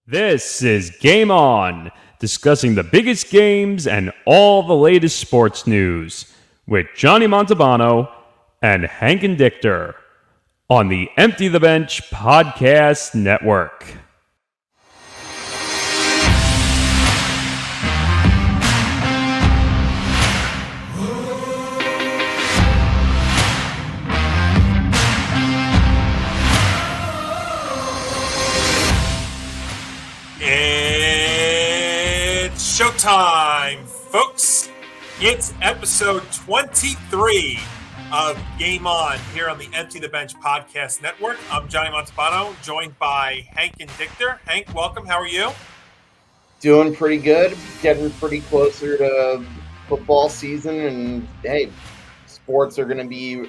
This is Game On, discussing the biggest games and all the latest sports news with Johnny Montalbano and Hank Indictor on the Empty the Bench Podcast Network. It's showtime, folks. It's episode 23 of Game On here on the Empty the Bench Podcast Network. I'm Johnny Montalbano, joined by Hank Indictor. Hank, welcome. How are you? Doing pretty good. Getting pretty closer to football season. And, hey, sports are going to be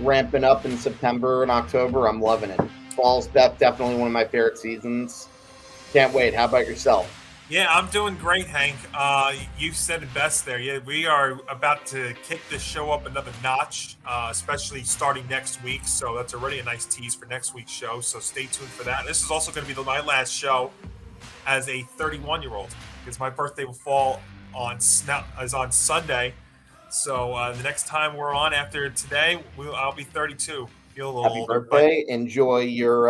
ramping up in September and October. I'm loving it. Fall's definitely one of my favorite seasons. Can't wait. How about yourself? Yeah, I'm doing great, Hank. You said it best there. Yeah, we are about to kick this show up another notch, especially starting next week. So that's already a nice tease for next week's show. So stay tuned for that. This is also going to be my last show as a 31-year-old because my birthday will fall on Sunday. So the next time we're on after today, I'll be 32. Feel a little Happy older, birthday. Enjoy your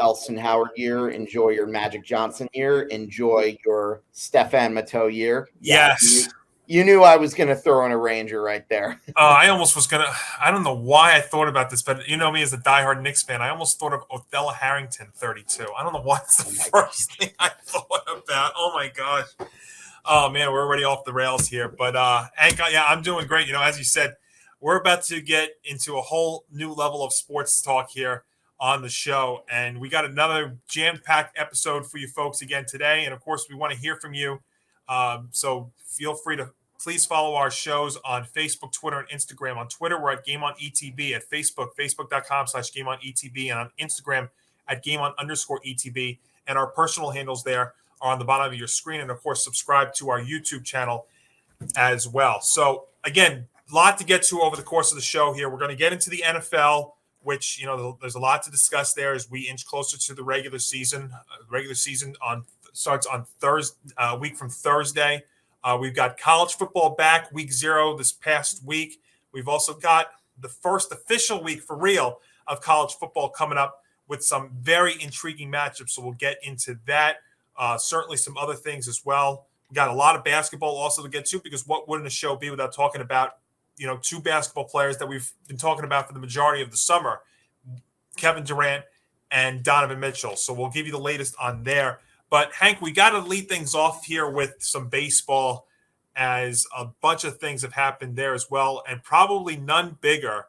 Elson Howard year. Enjoy your Magic Johnson year. Enjoy your Stefan Matteau year. Yes. You knew I was going to throw in a Ranger right there. I almost was going to – I don't know why I thought about this, but you know me as a diehard Knicks fan. I almost thought of Othello Harrington, 32. I don't know why it's the first thing I thought about. Oh, my gosh. Oh, man, we're already off the rails here. But, Hank, yeah, I'm doing great. You know, as you said, we're about to get into a whole new level of sports talk here on the show, and we got another jam-packed episode for you folks again today. And of course, we want to hear from you. So feel free to please follow our shows on Facebook, Twitter, and Instagram. On Twitter, we're at GameOnETB. At Facebook, facebook.com/GameOnETB. And on Instagram at GameOn_ETB. And our personal handles there are on the bottom of your screen. And of course, subscribe to our YouTube channel as well. So again, a lot to get to over the course of the show here. We're going to get into the NFL, which, you know, there's a lot to discuss there as we inch closer to the regular season. Regular season starts on Thursday, week from Thursday. We've got college football back week 0 this past week. We've also got the first official week for real of college football coming up with some very intriguing matchups. So we'll get into that. Certainly some other things as well. We got a lot of basketball also to get to, because what wouldn't a show be without talking about, you know, two basketball players that we've been talking about for the majority of the summer, Kevin Durant and Donovan Mitchell. So we'll give you the latest on there. But, Hank, we got to lead things off here with some baseball, as a bunch of things have happened there as well, and probably none bigger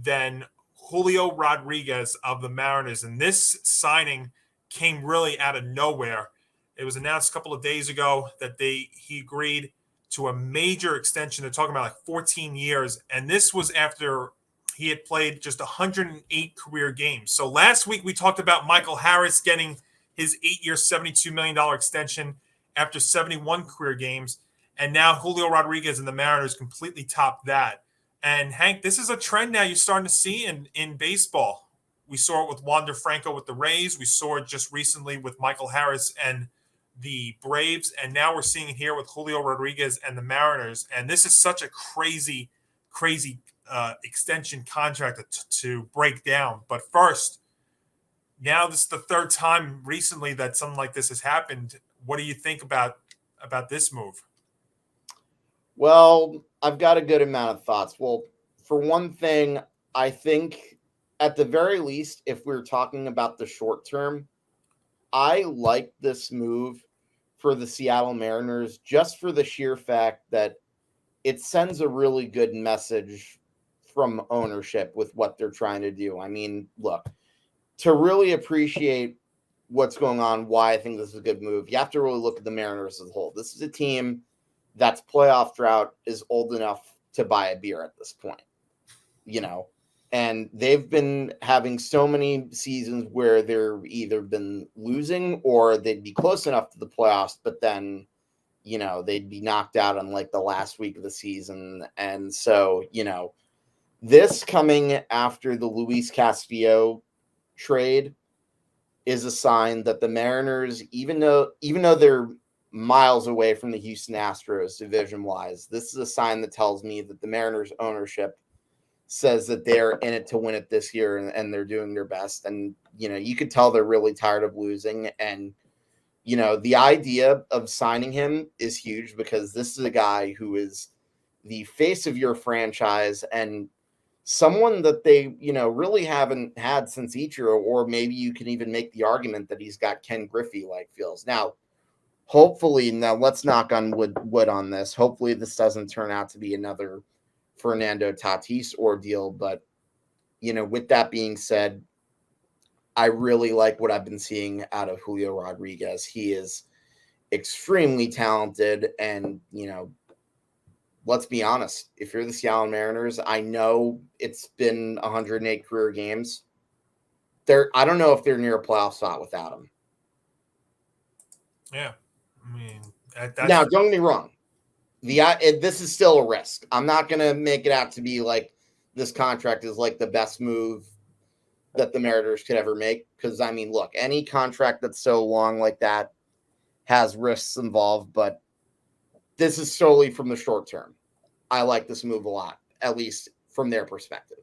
than Julio Rodriguez of the Mariners. And this signing came really out of nowhere. It was announced a couple of days ago that he agreed to a major extension. They're talking about like 14 years. And this was after he had played just 108 career games. So last week we talked about Michael Harris getting his 8-year, $72 million extension after 71 career games. And now Julio Rodriguez and the Mariners completely topped that. And Hank, this is a trend now you're starting to see in baseball. We saw it with Wander Franco with the Rays. We saw it just recently with Michael Harris and the Braves, and now we're seeing it here with Julio Rodriguez and the Mariners. And this is such a crazy extension contract to break down. But first, now this is the third time recently that something like this has happened. What do you think about this move? Well, I've got a good amount of thoughts. Well, for one thing, I think at the very least, if we're talking about the short term, I like this move for the Seattle Mariners just for the sheer fact that it sends a really good message from ownership with what they're trying to do. I mean, look, to really appreciate what's going on, why I think this is a good move, you have to really look at the Mariners as a whole. This is a team that's playoff drought is old enough to buy a beer at this point, you know. And they've been having so many seasons where they're either been losing or they'd be close enough to the playoffs, but then, you know, they'd be knocked out on like the last week of the season. And so, you know, this coming after the Luis Castillo trade is a sign that the Mariners, even though they're miles away from the Houston Astros division-wise, this is a sign that tells me that the Mariners ownership says that they're in it to win it this year, and they're doing their best. And, you could tell they're really tired of losing. And, the idea of signing him is huge because this is a guy who is the face of your franchise and someone that they, really haven't had since Ichiro, or maybe you can even make the argument that he's got Ken Griffey-like feels. Now, hopefully, let's knock on wood on this. Hopefully this doesn't turn out to be another Fernando Tatis ordeal. But, with that being said, I really like what I've been seeing out of Julio Rodriguez. He is extremely talented. And, let's be honest, if you're the Seattle Mariners, I know it's been 108 career games. I don't know if they're near a playoff spot without him. Yeah. I mean, now, don't get me wrong. This is still a risk. I'm not going to make it out to be like this contract is like the best move that the Mariners could ever make. Because, I mean, look, any contract that's so long like that has risks involved. But this is solely from the short term. I like this move a lot, at least from their perspective.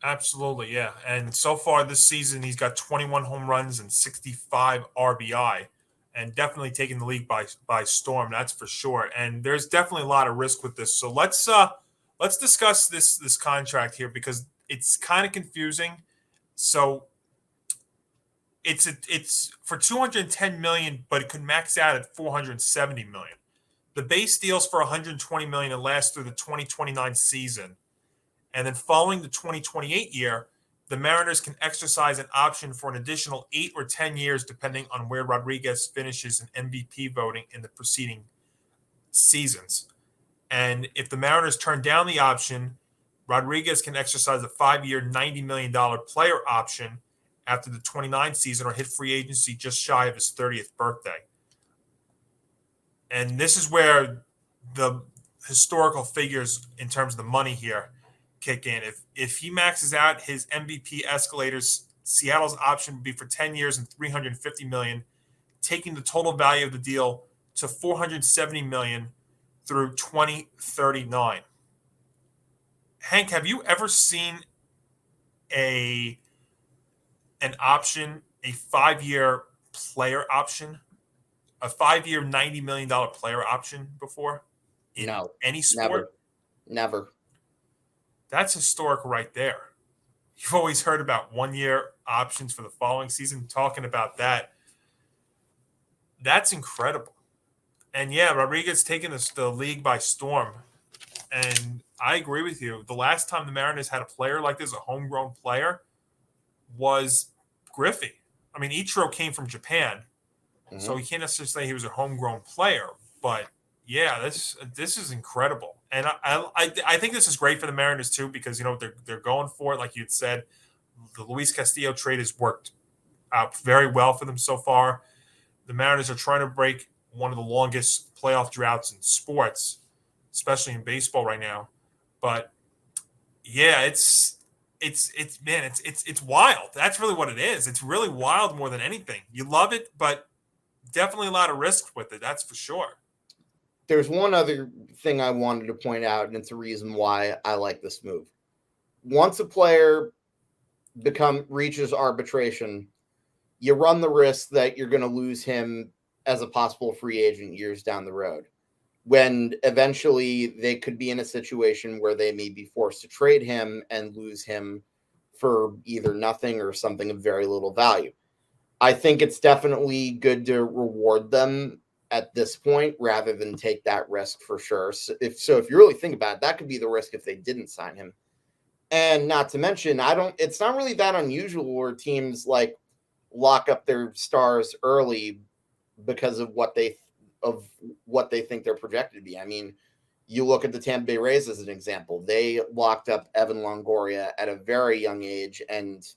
Absolutely, yeah. And so far this season, he's got 21 home runs and 65 RBI. And definitely taking the league by storm, that's for sure. And there's definitely a lot of risk with this. So let's discuss this contract here because it's kind of confusing. So it's for $210 million, but it could max out at $470 million. The base deal's for $120 million and lasts through the 2029 season. And then following the 2028 year, the Mariners can exercise an option for an additional 8 or 10 years, depending on where Rodriguez finishes in MVP voting in the preceding seasons. And if the Mariners turn down the option, Rodriguez can exercise a 5-year, $90 million player option after the 29 season or hit free agency just shy of his 30th birthday. And this is where the historical figures in terms of the money here kick in. If he maxes out his MVP escalators, Seattle's option would be for 10 years and $350 million, taking the total value of the deal to $470 million through 2039. Hank, have you ever seen an option, a 5-year player option, a 5-year $90 million player option before in any sport? Never. That's historical right there. You've always heard about 1-year options for the following season. Talking about that, that's incredible. And yeah, Rodriguez taking the league by storm. And I agree with you. The last time the Mariners had a player like this, a homegrown player, was Griffey. I mean, Ichiro came from Japan, so you can't necessarily say he was a homegrown player. But yeah, this is incredible. And I think this is great for the Mariners too because they're going for it, like you'd said. The Luis Castillo trade has worked out very well for them so far. The Mariners are trying to break one of the longest playoff droughts in sports, especially in baseball right now. But yeah, it's wild. That's really what it is. It's really wild more than anything. You love it, but definitely a lot of risk with it. That's for sure. There's one other thing I wanted to point out, and it's a reason why I like this move. Once a player reaches arbitration, you run the risk that you're going to lose him as a possible free agent years down the road, when eventually they could be in a situation where they may be forced to trade him and lose him for either nothing or something of very little value. I think it's definitely good to reward them at this point rather than take that risk for sure. So if you really think about it, that could be the risk if they didn't sign him. And not to mention, it's not really that unusual where teams like lock up their stars early because of what they think they're projected to be. I mean, you look at the Tampa Bay Rays as an example. They locked up Evan Longoria at a very young age, and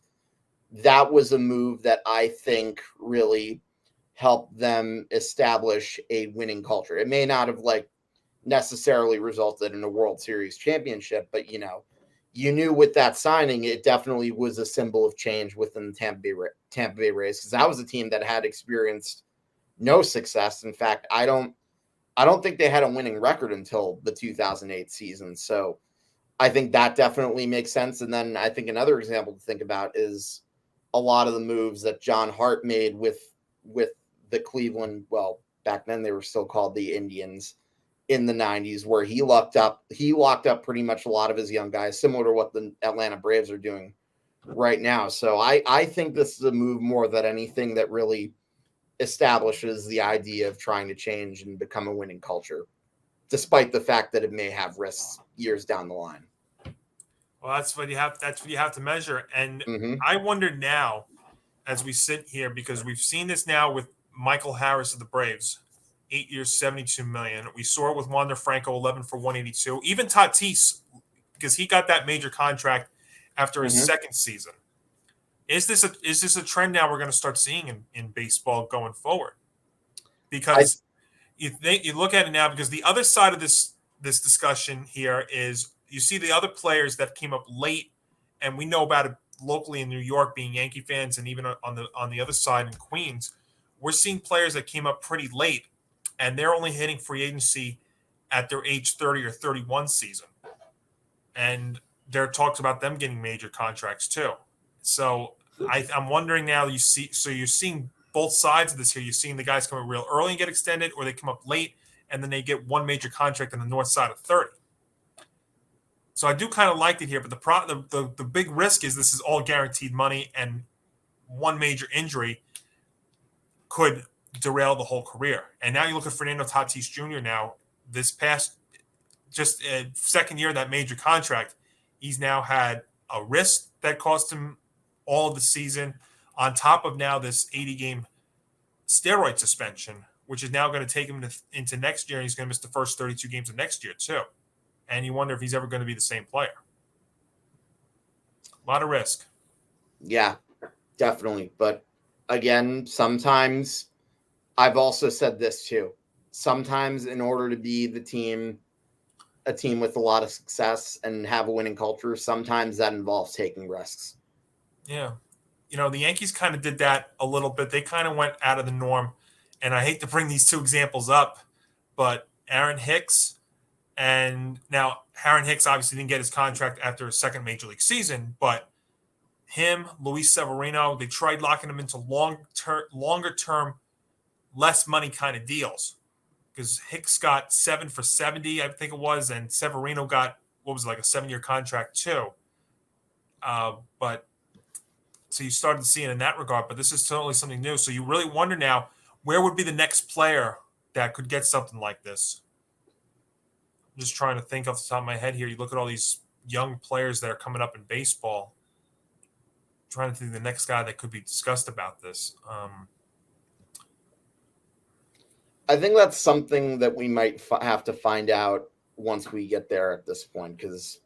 that was a move that I think really helped them establish a winning culture. It may not have necessarily resulted in a World Series championship, but you knew with that signing, it definitely was a symbol of change within the Tampa Bay Rays, because that was a team that had experienced no success. In fact, I don't think they had a winning record until the 2008 season. So I think that definitely makes sense. And then I think another example to think about is a lot of the moves that John Hart made with the Cleveland, well, back then they were still called the Indians, in the 90s, where he locked up pretty much a lot of his young guys, similar to what the Atlanta Braves are doing right now. So I think this is a move more than anything that really establishes the idea of trying to change and become a winning culture, despite the fact that it may have risks years down the line. Well, that's what you have to measure. And I wonder now, as we sit here, because we've seen this now with Michael Harris of the Braves, 8 years, $72 million. We saw it with Wander Franco, 11 for $182. Even Tatis, because he got that major contract after his second season. Is this a trend now we're going to start seeing in baseball going forward? Because you look at it now, because the other side of this discussion here is you see the other players that came up late, and we know about it locally in New York, being Yankee fans, and even on the other side in Queens, we're seeing players that came up pretty late, and they're only hitting free agency at their age 30 or 31 season. And there are talks about them getting major contracts too. So I'm wondering now, you're seeing both sides of this here. You're seeing the guys come up real early and get extended, or they come up late and then they get one major contract on the north side of 30. So I do kind of like it here, but the big risk is this is all guaranteed money, and one major injury could derail the whole career. And now you look at Fernando Tatis Jr. now, this past just second year of that major contract, he's now had a wrist that cost him all of the season, on top of now this 80-game steroid suspension, which is now going to take him into next year. And he's going to miss the first 32 games of next year too. And you wonder if he's ever going to be the same player. A lot of risk. Yeah, definitely. But again, sometimes I've also said this too. Sometimes in order to be a team with a lot of success and have a winning culture, sometimes that involves taking risks. Yeah. The Yankees kind of did that a little bit. They kind of went out of the norm. And I hate to bring these two examples up, but Aaron Hicks, and now Aaron Hicks obviously didn't get his contract after his second major league season, but him, Luis Severino, they tried locking him into longer term, less money kind of deals, because Hicks got 7 for $70, I think it was, and Severino got, like a 7-year contract too. But so you started to see it in that regard, but this is totally something new. So you really wonder now, where would be the next player that could get something like this? I'm just trying to think off the top of my head here. You look at all these young players that are coming up in baseball. I'm trying to think of the next guy that could be discussed about this. I think that's something that we might have to find out once we get there at this point, because,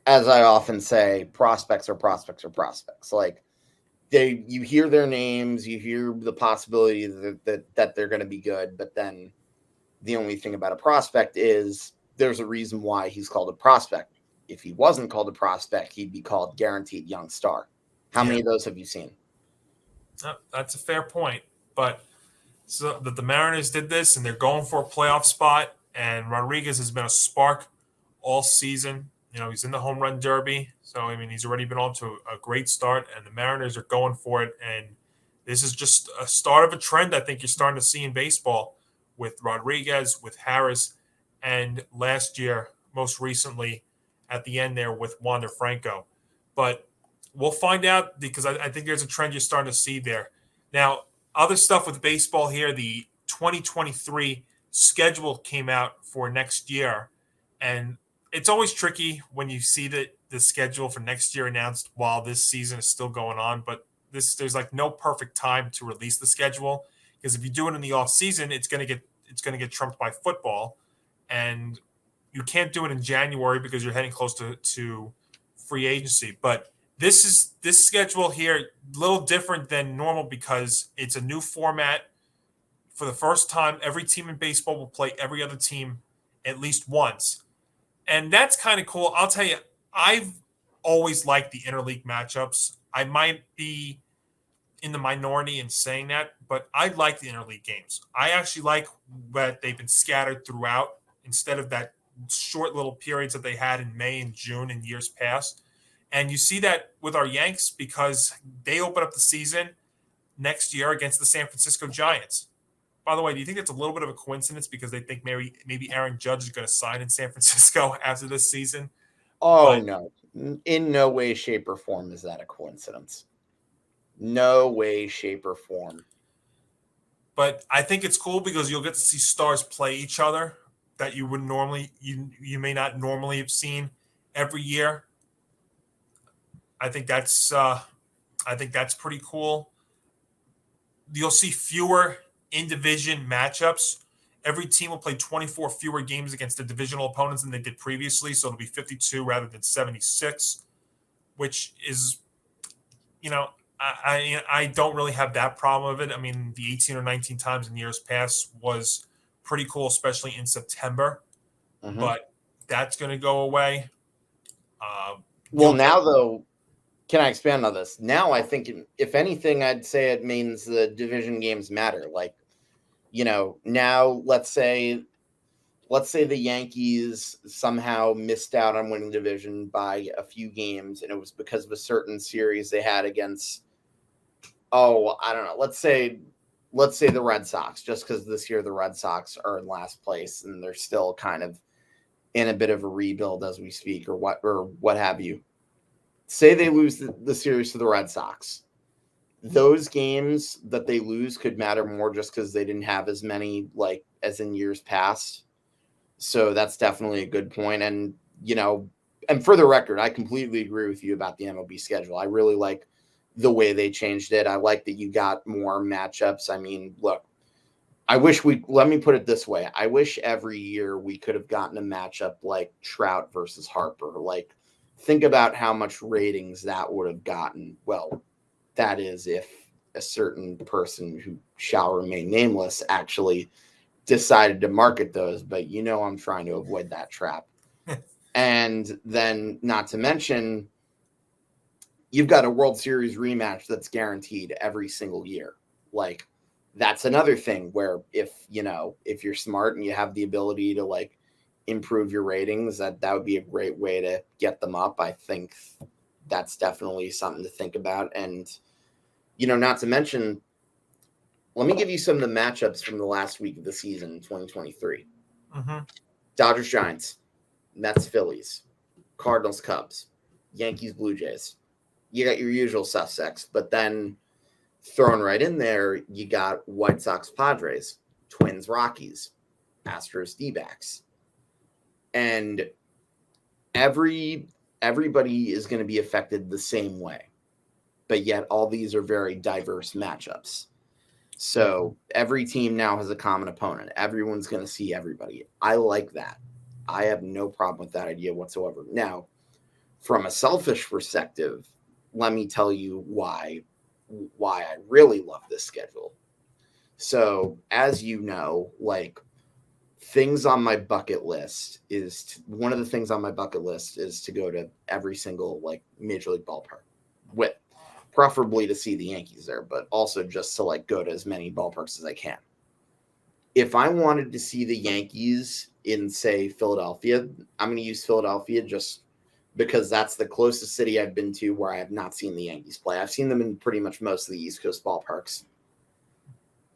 as I often say, prospects are prospects are prospects. Like, you hear their names, you hear the possibility that they're going to be good, but then the only thing about a prospect is there's a reason why he's called a prospect. If he wasn't called a prospect, he'd be called guaranteed young star. How many of those have you seen? That's a fair point, but so that the Mariners did this and they're going for a playoff spot, and Rodriguez has been a spark all season. He's in the home run derby. So, he's already been on to a great start, and the Mariners are going for it. And this is just a start of a trend I think you're starting to see in baseball with Rodriguez, with Harris, and last year, most recently, at the end there with Wander Franco. But we'll find out, because I think there's a trend you're starting to see there. Now, other stuff with baseball here, the 2023 schedule came out for next year, and it's always tricky when you see the schedule for next year announced while this season is still going on. But there's like no perfect time to release the schedule, because if you do it in the off season, it's going to get trumped by football, and you can't do it in January because you're heading close to free agency. But this schedule here a little different than normal, because it's a new format. For the first time, every team in baseball will play every other team at least once. And that's kind of cool. I'll tell you, I've always liked the interleague matchups. I might be in the minority in saying that, but I like the interleague games. I actually like that they've been scattered throughout instead of that short little periods that they had in May and June in years past. And you see that with our Yanks because they open up the season next year against the San Francisco Giants. By the way, do you think it's a little bit of a coincidence because they think maybe Aaron Judge is going to sign in San Francisco after this season? Oh, no. In no way, shape, or form is that a coincidence. No way, shape, or form. But I think it's cool because you'll get to see stars play each other that you would normally you may not normally have seen every year. I think that's pretty cool. You'll see fewer in-division matchups. Every team will play 24 fewer games against the divisional opponents than they did previously, so it'll be 52 rather than 76, which is, I don't really have that problem with it. I mean, the 18 or 19 times in years past was pretty cool, especially in September, but that's going to go away. Now, though, can I expand on this? Now, I think, if anything, I'd say it means the division games matter. Like, now let's say the Yankees somehow missed out on winning division by a few games, and it was because of a certain series they had against, I don't know. Let's say the Red Sox, just because this year the Red Sox are in last place and they're still kind of in a bit of a rebuild as we speak, or what have you. Say they lose the series to the Red Sox. Those games that they lose could matter more just because they didn't have as many as in years past. So that's definitely a good point. And, and for the record, I completely agree with you about the MLB schedule. I really like the way they changed it. I like that you got more matchups. I mean, look, let me put it this way. I wish every year we could have gotten a matchup like Trout versus Harper. Think about how much ratings that would have gotten. Well, that is if a certain person who shall remain nameless actually decided to market those, but I'm trying to avoid that trap. And then, not to mention, you've got a World Series rematch that's guaranteed every single year. That's another thing where if you're smart and you have the ability to improve your ratings, that would be a great way to get them up. I think that's definitely something to think about. And, not to mention, let me give you some of the matchups from the last week of the season in 2023. Dodgers, Giants, Mets, Phillies, Cardinals, Cubs, Yankees, Blue Jays. You got your usual suspects, but then thrown right in there, you got White Sox, Padres, Twins, Rockies, Astros, D-backs. And everybody is going to be affected the same way, but yet all these are very diverse matchups. So every team now has a common opponent. Everyone's going to see everybody. I like that. I have no problem with that idea whatsoever. Now, from a selfish perspective, let me tell you why I really love this schedule. So, as you know, things on my bucket list one of the things on my bucket list is to go to every single major league ballpark, with preferably to see the Yankees there, but also just to go to as many ballparks as I can. If I wanted to see the Yankees in, say, Philadelphia, I'm going to use Philadelphia just because that's the closest city I've been to where I have not seen the Yankees play. I've seen them in pretty much most of the East Coast ballparks.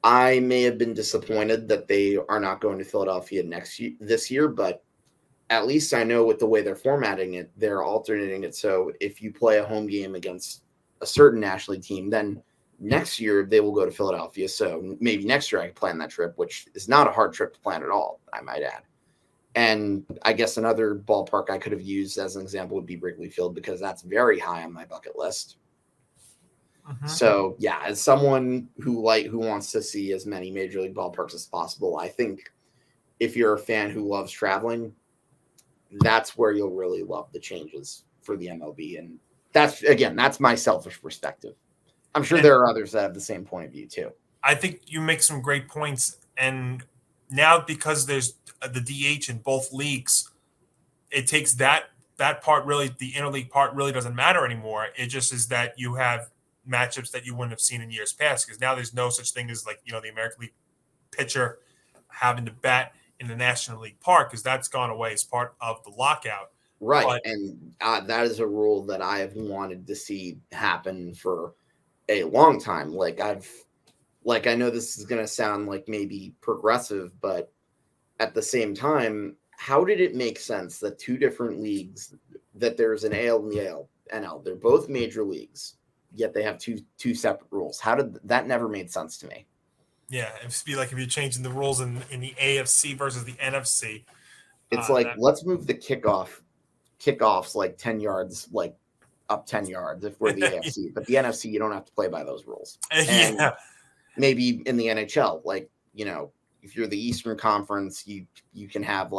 I may have been disappointed that they are not going to Philadelphia this year, but at least I know with the way they're formatting it, they're alternating it. So if you play a home game against a certain National League team, then next year they will go to Philadelphia. So maybe next year I can plan that trip, which is not a hard trip to plan at all, I might add. And I guess another ballpark I could have used as an example would be Wrigley Field, because that's very high on my bucket list. So yeah, as someone who wants to see as many major league ballparks as possible, I think if you're a fan who loves traveling, that's where you'll really love the changes for the MLB. And that's my selfish perspective. I'm sure there are others that have the same point of view too. I think you make some great points. And now because there's the DH in both leagues, it takes that part really, the interleague part really doesn't matter anymore. It just is that you have matchups that you wouldn't have seen in years past, because now there's no such thing as like, the American League pitcher having to bat in the National League park, because that's gone away as part of the lockout. Right. But, and that is a rule that I have wanted to see happen for a long time. I know this is going to sound like maybe progressive, but at the same time, how did it make sense that two different leagues, that there's an AL and the NL, they're both major leagues, yet they have two separate rules? How did that never made sense to me? Yeah, it'd be like if you're changing the rules in the AFC versus the NFC. It's let's move the kickoffs like 10 yards, like up 10 yards if we're the AFC, but the NFC, you don't have to play by those rules. And maybe in the NHL, if you're the Eastern Conference, you can have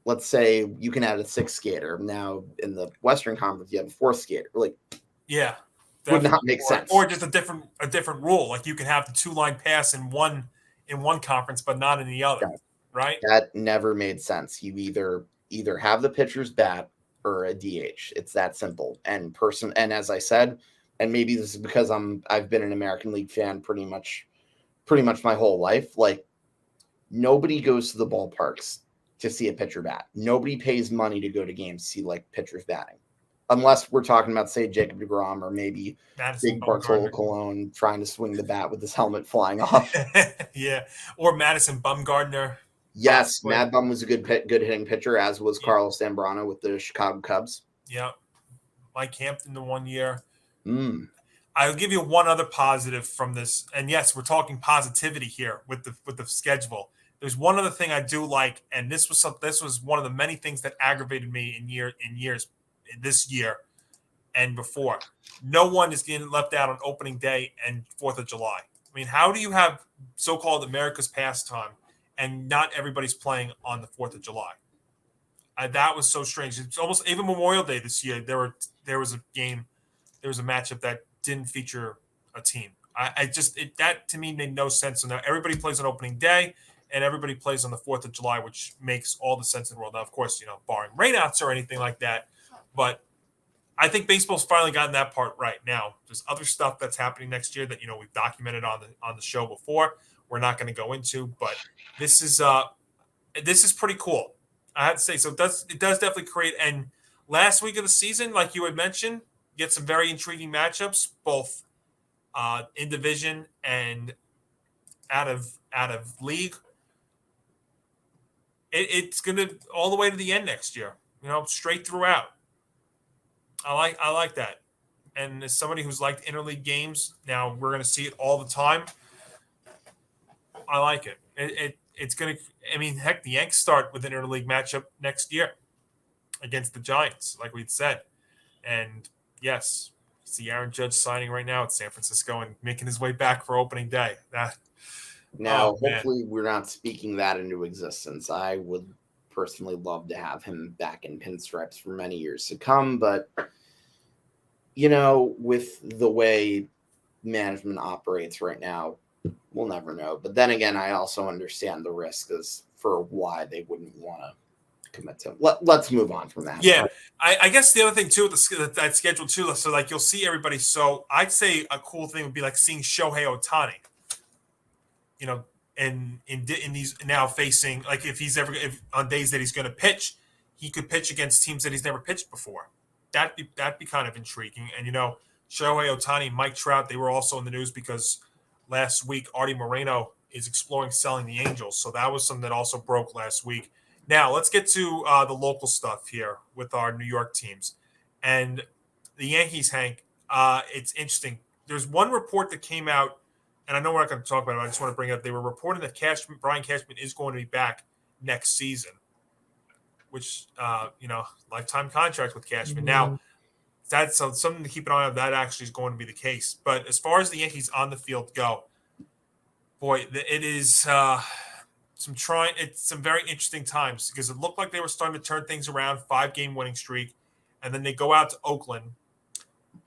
let's say you can add a sixth skater. Now in the Western Conference, you have a fourth skater. Would not make sense. Or just a different rule. Like you can have the 2-line pass in one conference, but not in the other. Right? That never made sense. You either have the pitcher's bat or a DH. It's that simple. And as I said, and maybe this is because I've been an American League fan pretty much my whole life. Nobody goes to the ballparks to see a pitcher bat. Nobody pays money to go to games to see pitchers batting, unless we're talking about, say, Jacob deGrom or maybe Big Bartolo Colon trying to swing the bat with his helmet flying off. Yeah, or Madison Bumgarner. Yes, Mad Bum was a good hitting pitcher, as was Carlos Zambrano with the Chicago Cubs. Yeah, Mike Hampton the 1 year. I'll give you one other positive from this, and yes, we're talking positivity here with the schedule. There's one other thing I do like, and this was one of the many things that aggravated me this year and before. No one is getting left out on opening day and 4th of July. I mean, how do you have so-called America's pastime and not everybody's playing on the 4th of July? That was so strange. It's almost even Memorial Day this year. There was a matchup that didn't feature a team. That to me made no sense. So now everybody plays on opening day and everybody plays on the 4th of July, which makes all the sense in the world. Now, of course, barring rainouts or anything like that, but I think baseball's finally gotten that part right. Now, there's other stuff that's happening next year that we've documented on the show before. We're not going to go into, but this is pretty cool. I have to say, so it does definitely create. And last week of the season, like you had mentioned, get some very intriguing matchups, both in division and out of league. It's going to all the way to the end next year. Straight throughout. I like that. And as somebody who's liked interleague games, now we're going to see it all the time. I like it. It's going to. I mean, heck, the Yanks start with an interleague matchup next year against the Giants, like we'd said. And yes, see Aaron Judge signing right now at San Francisco and making his way back for opening day. Hopefully we're not speaking that into existence. I would personally love to have him back in pinstripes for many years to come, but with the way management operates right now, we'll never know. But then again, I also understand the risk as for why they wouldn't want to commit to him. Let's move on from that. Yeah, I guess the other thing too with that schedule too, so you'll see everybody. So I'd say a cool thing would be seeing Shohei Ohtani. In these now facing if on days that he's going to pitch, he could pitch against teams that he's never pitched before. That'd be kind of intriguing. And Shohei Ohtani, Mike Trout, they were also in the news because last week Artie Moreno is exploring selling the Angels. So that was something that also broke last week. Now let's get to the local stuff here with our New York teams and the Yankees. Hank, it's interesting. There's one report that came out. And I know we're not going to talk about it, but I just want to bring it up. They were reporting that Brian Cashman is going to be back next season, which, lifetime contract with Cashman. Now, that's something to keep an eye on. That actually is going to be the case. But as far as the Yankees on the field go, boy, it is it's some very interesting times because it looked like they were starting to turn things around, 5-game winning streak. And then they go out to Oakland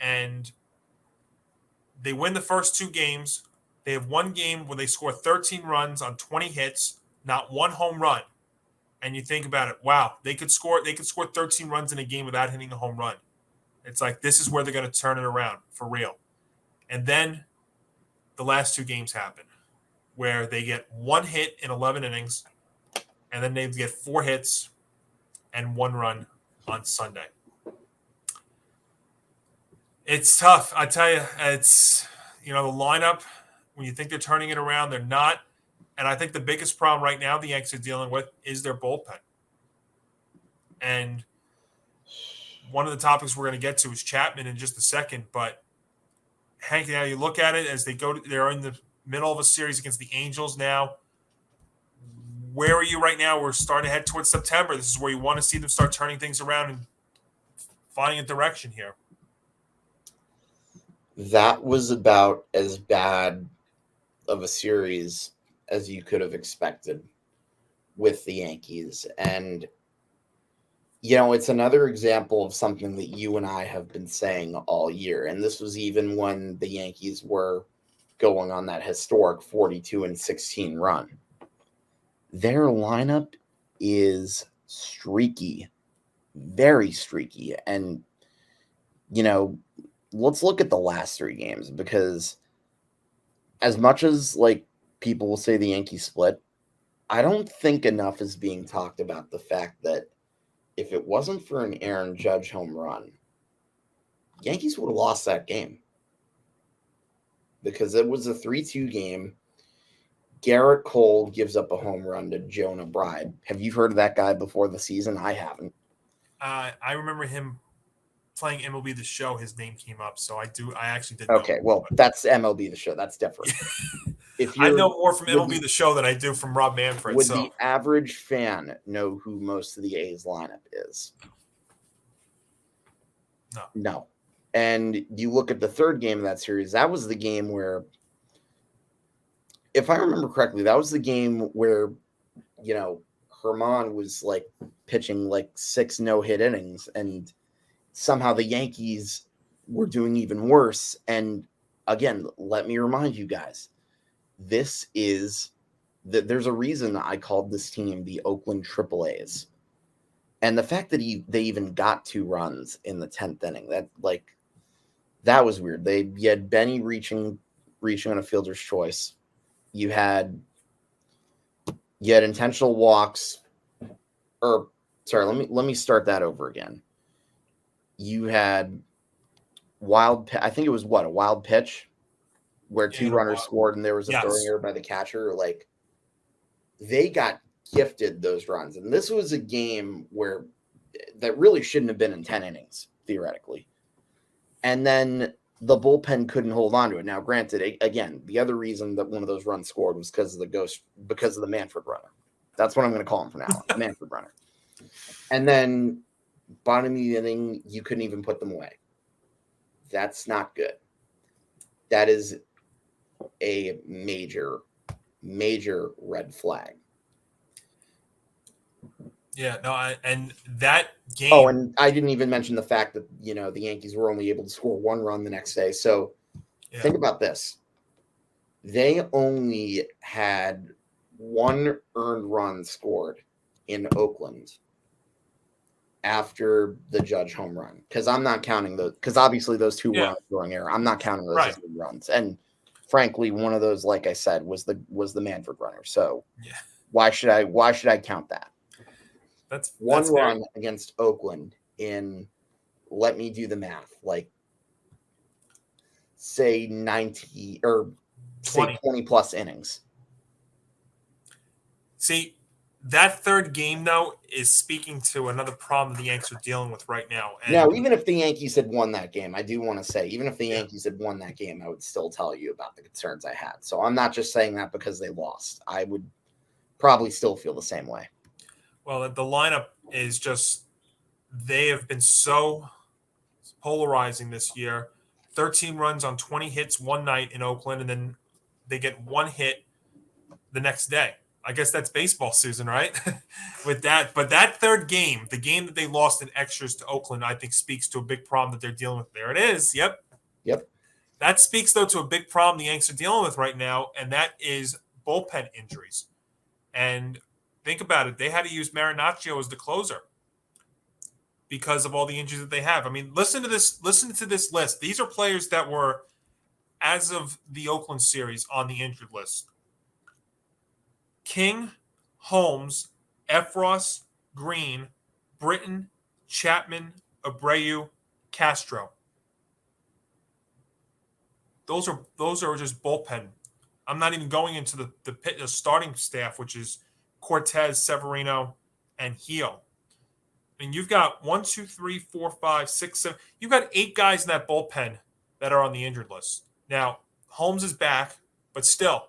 and they win the first 2 games. They have one game where they score 13 runs on 20 hits, not one home run. And you think about it, wow, they could score 13 runs in a game without hitting a home run. It's like this is where they're going to turn it around for real. And then the last two games happen where they get one hit in 11 innings, and then they get 4 hits and 1 run on Sunday. It's tough. I tell you, it's, the lineup, when you think they're turning it around, they're not. And I think the biggest problem right now the Yankees are dealing with is their bullpen. And one of the topics we're going to get to is Chapman in just a second. But, Hank, now you look at it as they're in the middle of a series against the Angels now. Where are you right now? We're starting to head towards September. This is where you want to see them start turning things around and finding a direction here. That was about as bad of a series as you could have expected with the Yankees. And, it's another example of something that you and I have been saying all year. And this was even when the Yankees were going on that historic 42-16 run. Their lineup is streaky, very streaky. And, let's look at the last 3 games, because as much as people will say the Yankees split, I don't think enough is being talked about the fact that if it wasn't for an Aaron Judge home run, Yankees would have lost that game, because it was a 3-2 game. Garrett Cole gives up a home run to Jonah Bride. Have you heard of that guy before the season? I haven't. I remember him playing MLB The Show. His name came up, so I actually did. Okay, well, that's MLB The Show. That's different. I know more from MLB The Show than I do from Rob Manfred. Would the average fan know who most of the A's lineup is? No. And you look at the third game of that series, that was the game where, if I remember correctly, that was the game where, Herman was pitching 6 no-hit innings, and somehow the Yankees were doing even worse. And again, let me remind you guys, there's a reason I called this team the Oakland AAAs. And the fact that they even got 2 runs in the 10th inning, that was weird. You had Benny reaching on a fielder's choice. You had intentional walks, or sorry, let me start that over again. You had I think it was a wild pitch where 2 runners scored and there was a throwing error by the catcher. They got gifted those runs. And this was a game where that really shouldn't have been in 10 innings, theoretically. And then the bullpen couldn't hold on to it. Now, granted, again, the other reason that one of those runs scored was because of the Manfred runner. That's what I'm going to call him from now on, the Manfred runner. And then bottom of the inning, you couldn't even put them away. That's not good. That is a major, major red flag. Yeah, no, and that game. Oh, and I didn't even mention the fact that, the Yankees were only able to score 1 run the next day. So think about this. They only had 1 earned run scored in Oakland after the Judge home run. Because I'm not counting those, because obviously those 2 were on throwing error. I'm not counting those as runs. And frankly, one of those, like I said, was the Manfred runner. So why should I count that? That's 1 run against Oakland in, let me do the math, say 90 or 20 plus innings. See, that third game, though, is speaking to another problem the Yankees are dealing with right now. And now, even if the Yankees had won that game, I do want to say, even if the Yankees had won that game, I would still tell you about the concerns I had. So I'm not just saying that because they lost. I would probably still feel the same way. Well, the lineup is just, they have been so polarizing this year. 13 runs on 20 hits one night in Oakland, and then they get 1 hit the next day. I guess that's baseball season, right? With that. But that third game, the game that they lost in extras to Oakland, I think speaks to a big problem that they're dealing with. There it is. Yep. That speaks, though, to a big problem the Yankees are dealing with right now, and that is bullpen injuries. And think about it. They had to use Marinaccio as the closer because of all the injuries that they have. I mean, listen to this list. These are players that were as of the Oakland series on the injured list: King, Holmes, Efros, Green, Britton, Chapman, Abreu, Castro. Those are just bullpen. I'm not even going into the starting staff, which is Cortez, Severino, and Heel. I mean, you've got 1, 2, 3, 4, 5, 6, 7. You've got 8 guys in that bullpen that are on the injured list. Now, Holmes is back, but still,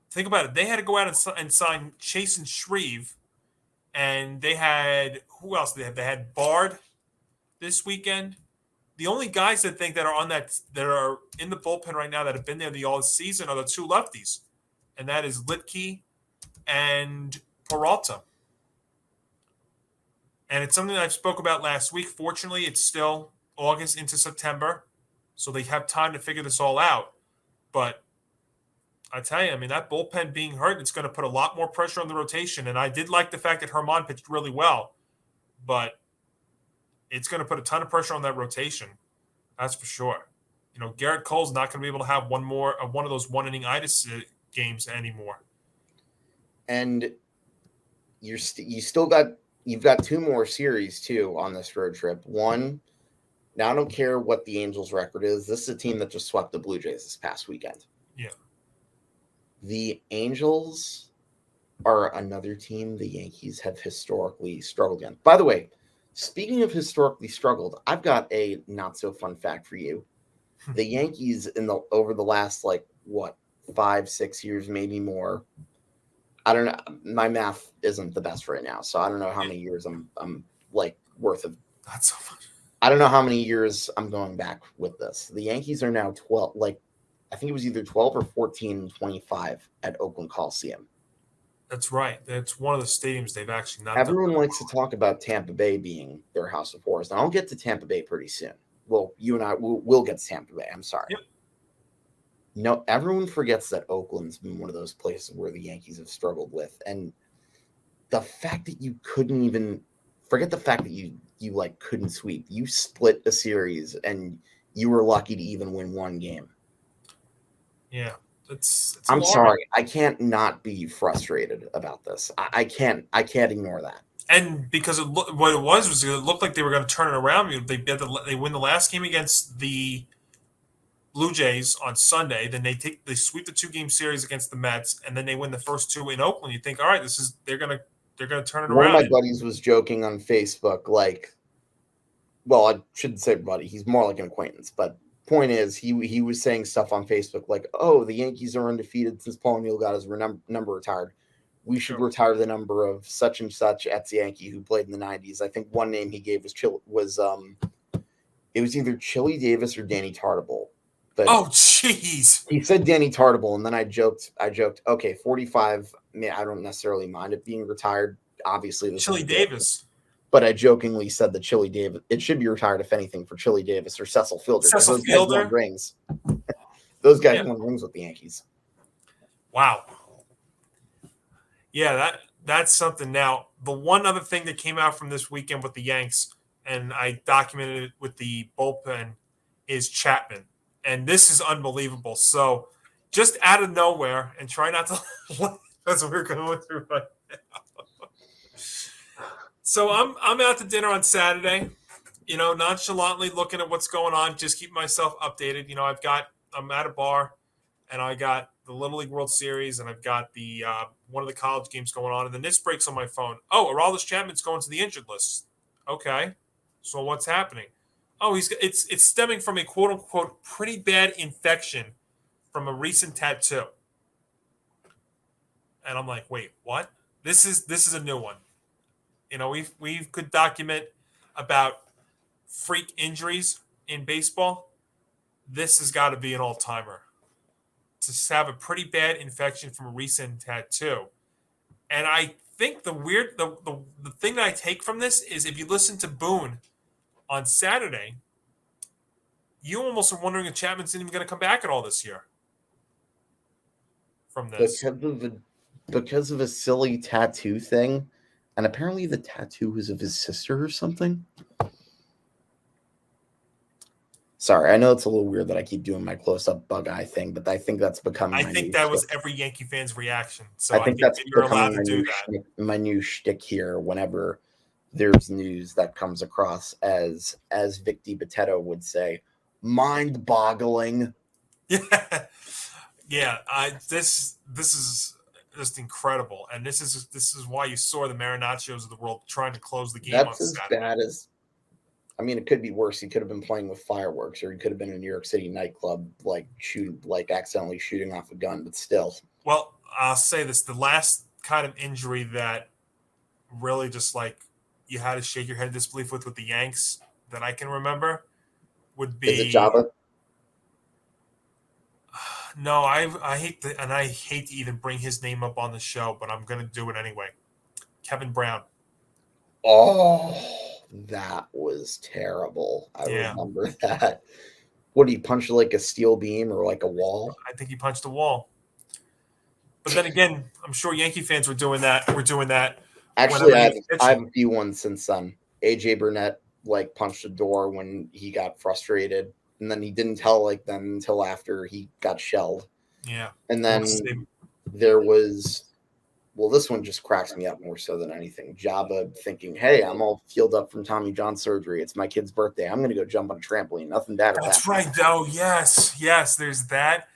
think about it. They had to go out and sign Chase and Shreve, and they had who else? They had Bard this weekend. The only guys that are in the bullpen right now that have been there all season are the 2 lefties, and that is Litke and Peralta. And it's something that I spoke about last week. Fortunately, it's still August into September, so they have time to figure this all out. But I tell you, I mean, that bullpen being hurt, it's going to put a lot more pressure on the rotation. And I did like the fact that Herman pitched really well, but it's going to put a ton of pressure on that rotation. That's for sure. Garrett Cole's not going to be able to have one of those one-inning itis games anymore. And you've got 2 more series too on this road trip. One, now I don't care what the Angels' record is. This is a team that just swept the Blue Jays this past weekend. Yeah. The Angels are another team the Yankees have historically struggled against. By the way, speaking of historically struggled, I've got a not so fun fact for you. The Yankees over the last 5, 6 years, maybe more. I don't know. My math isn't the best right now, so I don't know how many years I'm worth of. Not so much. I don't know how many years I'm going back with this. The Yankees are now 12. I think it was either 12 or 14 and 25 at Oakland Coliseum. That's right. That's one of the stadiums they've actually not. Everyone likes to talk about Tampa Bay being their house of horrors, and I'll get to Tampa Bay pretty soon. Well, you and I will get to Tampa Bay. I'm sorry. Yep. No, everyone forgets that Oakland's been one of those places where the Yankees have struggled with, and the fact that you couldn't even forget the fact that you couldn't sweep. You split a series, and you were lucky to even win one game. Yeah, it's I'm sorry. I can't not be frustrated about this. I can't ignore that. And because it looked like they were going to turn it around. They win the last game against the Blue Jays on Sunday. Then they sweep the 2-game series against the Mets, and then they win the first 2 in Oakland. You think, all right, they're gonna turn it around. One of my buddies was joking on Facebook, well, I shouldn't say buddy. He's more like an acquaintance, but point is, he was saying stuff on Facebook like, "Oh, the Yankees are undefeated since Paul O'Neill got his number retired. We should retire the number of such and such ex-Yankee who played in the '90s." I think one name he gave was it was either Chili Davis or Danny Tartabull. But oh, jeez. He said Danny Tartabull, and then I joked, okay, 45. I don't necessarily mind it being retired. Obviously, Chili Davis. But I jokingly said that Chili Davis, it should be retired if anything for Chili Davis or Cecil Fielder. Cecil Fielder rings. Those guys won rings with the Yankees. Wow. Yeah, that's something. Now, the one other thing that came out from this weekend with the Yanks, and I documented it with the bullpen, is Chapman. And this is unbelievable. So just out of nowhere, and try not to that's what we're going through right now. So I'm out to dinner on Saturday, nonchalantly looking at what's going on, just keep myself updated. I'm at a bar, and I got the Little League World Series, and I've got the one of the college games going on, and then this breaks on my phone. Oh, Aroldis Chapman's going to the injured list. Okay, so what's happening? Oh, it's stemming from a quote unquote pretty bad infection from a recent tattoo. And I'm like, wait, what? This is a new one. We could document about freak injuries in baseball. This has got to be an all-timer. To have a pretty bad infection from a recent tattoo. And I think the thing that I take from this is if you listen to Boone on Saturday, you almost are wondering if Chapman's even going to come back at all this year from this. Because of a silly tattoo thing, and apparently the tattoo was of his sister or something. Sorry, I know it's a little weird that I keep doing my close-up bug eye thing, but I think that's becoming I my think new that was shtick. every Yankee fan's reaction. So I think that's that you're allowed becoming to do that. my new shtick here whenever there's news that comes across as Vic DiBitetto would say, mind-boggling. Yeah, yeah. This is just incredible, and this is why you saw the Marinaccios of the world trying to close the game on That's as Saturday. bad as. I mean, it could be worse. He could have been playing with fireworks, or he could have been in a New York City nightclub, accidentally shooting off a gun. But still, Well, I'll say this: the last kind of injury that really just like you had to shake your head in disbelief with the Yanks that I can remember would be is it Java? No, I hate to even bring his name up on the show, but I'm gonna do it anyway. Kevin Brown. Oh, that was terrible. I remember that. What, he punched like a steel beam or like a wall? I think he punched a wall. But then again, I'm sure Yankee fans were doing that. Actually, I have a few ones since then. AJ Burnett punched a door when he got frustrated, and then he didn't tell them until after he got shelled. Yeah. And then there was, this one just cracks me up more so than anything. Jabba thinking, "Hey, I'm all healed up from Tommy John surgery. It's my kid's birthday. I'm going to go jump on a trampoline." Nothing bad about that. That's right, though. Yes. There's that.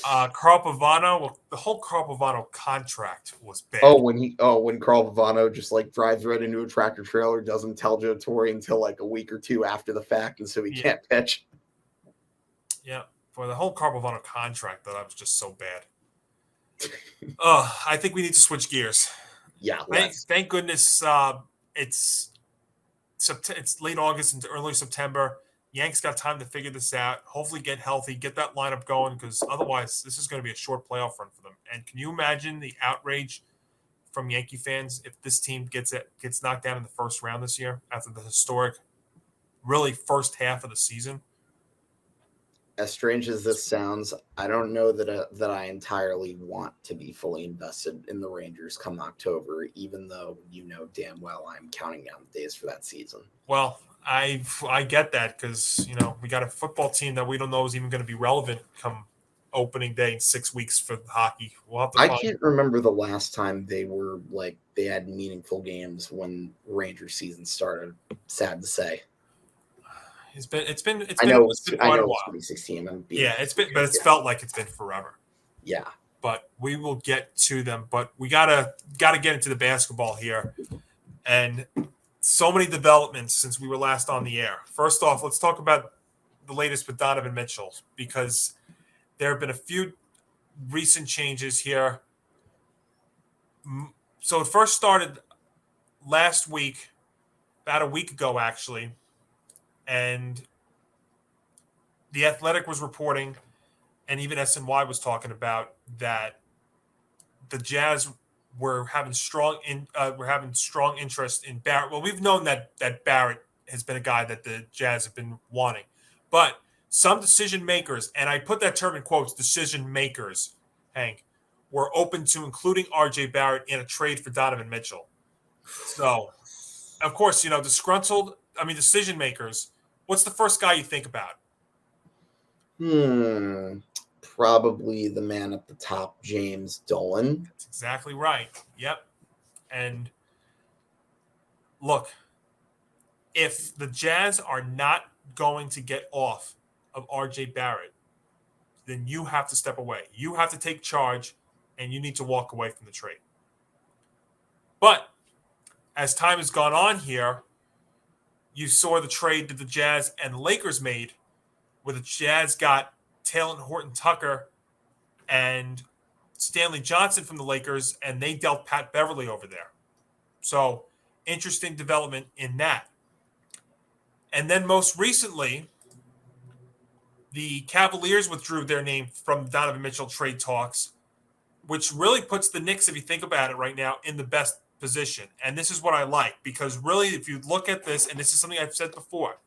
Carl Pavano. The whole Carl Pavano contract was bad. When Carl Pavano just drives right into a tractor trailer, doesn't tell Joe Torre until a week or two after the fact, and so he can't pitch. Yeah, for the whole Carl Pavano contract, that was just so bad. I think we need to switch gears. Yeah. Thank goodness it's late August into early September. Yanks got time to figure this out. Hopefully get healthy, get that lineup going, because otherwise this is going to be a short playoff run for them. And can you imagine the outrage from Yankee fans if this team gets knocked down in the first round this year after the historic, really first half of the season? As strange as this sounds, I don't know that I entirely want to be fully invested in the Rangers come October, even though damn well I'm counting down the days for that season. Well, I get that because we got a football team that we don't know is even going to be relevant come opening day in 6 weeks for hockey. We'll have to I can't remember the last time they were they had meaningful games when Ranger season started. Sad to say. It's been I know it's quite a while. 2016. It's felt like it's been forever. Yeah. But we will get to them. But we gotta get into the basketball here, and so many developments since we were last on the air. First off, let's talk about the latest with Donovan Mitchell, because there have been a few recent changes here. So it first started last week, about a week ago actually, and The Athletic was reporting, and even SNY was talking about that the Jazz were having strong interest in Barrett. Well, we've known that Barrett has been a guy that the Jazz have been wanting, but some decision makers, and I put that term in quotes, decision makers, Hank, were open to including RJ Barrett in a trade for Donovan Mitchell. So, of course, decision makers. What's the first guy you think about? Probably the man at the top, James Dolan. That's exactly right. Yep. And look, if the Jazz are not going to get off of RJ Barrett, then you have to step away. You have to take charge, and you need to walk away from the trade. But as time has gone on here, you saw the trade that the Jazz and Lakers made, where the Jazz got Talen Horton-Tucker and Stanley Johnson from the Lakers, and they dealt Pat Beverly over there. So, interesting development in that. And then most recently, the Cavaliers withdrew their name from Donovan Mitchell trade talks, which really puts the Knicks, if you think about it right now, in the best position. And this is what I like, because really, if you look at this, and this is something I've said before,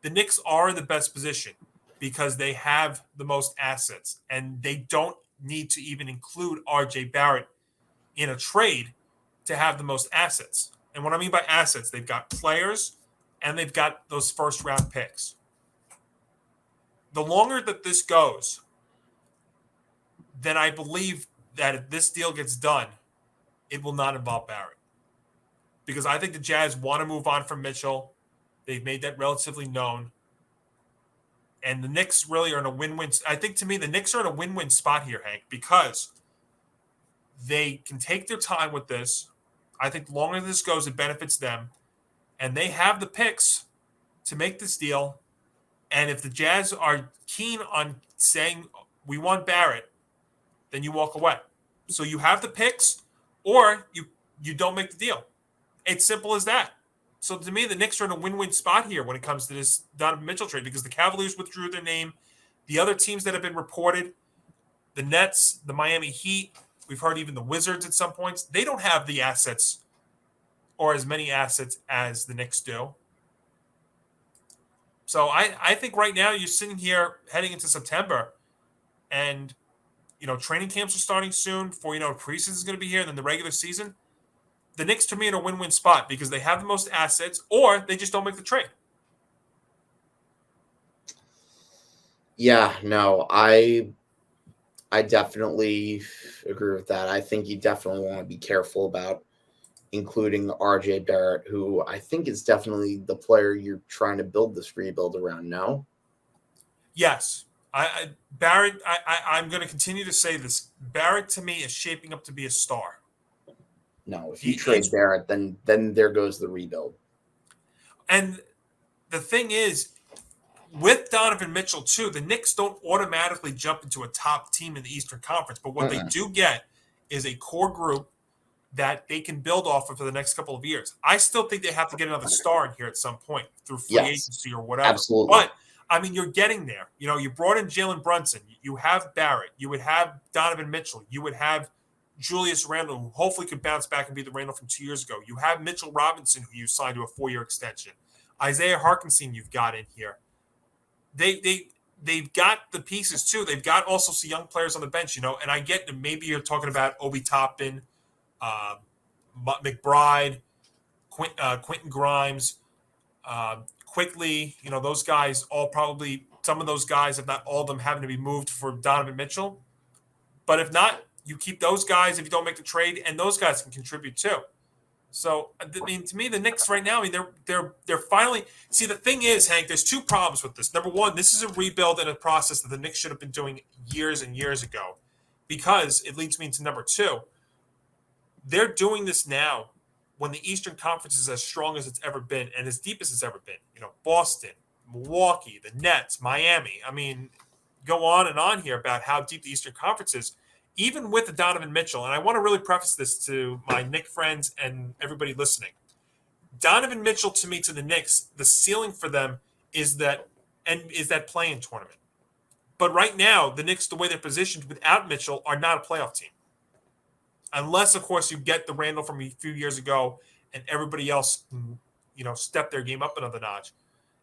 the Knicks are in the best position because they have the most assets, and they don't need to even include RJ Barrett in a trade to have the most assets. And what I mean by assets, they've got players and they've got those first round picks. the longer that this goes, then I believe that if this deal gets done, it will not involve Barrett. Because I think the Jazz want to move on from Mitchell. They've made that relatively known. And the Knicks really are in a win-win. I think, to me, the Knicks are in a win-win spot here, Hank, because they can take their time with this. I think the longer this goes, it benefits them. And they have the picks to make this deal. And if the Jazz are keen on saying, we want Barrett, then you walk away. So you have the picks, or you don't make the deal. It's simple as that. So to me, the Knicks are in a win-win spot here when it comes to this Donovan Mitchell trade, because the Cavaliers withdrew their name. The other teams that have been reported, the Nets, the Miami Heat, we've heard even the Wizards at some points, they don't have the assets or as many assets as the Knicks do. So I think right now you're sitting here heading into September, and training camps are starting soon. Before preseason is going to be here, and then the regular season. The Knicks, to me, are in a win-win spot because they have the most assets, or they just don't make the trade. Yeah, no, I definitely agree with that. I think you definitely want to be careful about including RJ Barrett, who I think is definitely the player you're trying to build this rebuild around now. Yes. Barrett, I'm going to continue to say this. Barrett, to me, is shaping up to be a star. No, if you trade Barrett, then there goes the rebuild. And the thing is, with Donovan Mitchell, too, the Knicks don't automatically jump into a top team in the Eastern Conference. But what they do get is a core group that they can build off of for the next couple of years. I still think they have to get another star in here at some point through free agency or whatever. Absolutely. But, you're getting there. You brought in Jalen Brunson. You have Barrett. You would have Donovan Mitchell. You would have Julius Randle, who hopefully could bounce back and be the Randle from 2 years ago. You have Mitchell Robinson, who you signed to a 4-year extension. Isaiah Hartenstein you've got in here. They've got the pieces, too. They've got also some young players on the bench, and I get that maybe you're talking about Obi Toppin, McBride, Quentin Grimes, Quickly, those guys all probably, some of those guys, if not all of them, having to be moved for Donovan Mitchell. But if not, you keep those guys if you don't make the trade, and those guys can contribute too. So, to me, the Knicks right now, they're finally. See, the thing is, Hank, there's two problems with this. Number one, this is a rebuild and a process that the Knicks should have been doing years and years ago, because it leads me into number two. They're doing this now when the Eastern Conference is as strong as it's ever been and as deep as it's ever been. Boston, Milwaukee, the Nets, Miami. Go on here about how deep the Eastern Conference is, even with the Donovan Mitchell. And I want to really preface this to my Knick friends and everybody listening. Donovan Mitchell, to me, to the Knicks, the ceiling for them is that play-in tournament. But right now, the Knicks, the way they're positioned without Mitchell, are not a playoff team. Unless, of course, you get the Randle from a few years ago and everybody else can, step their game up another notch.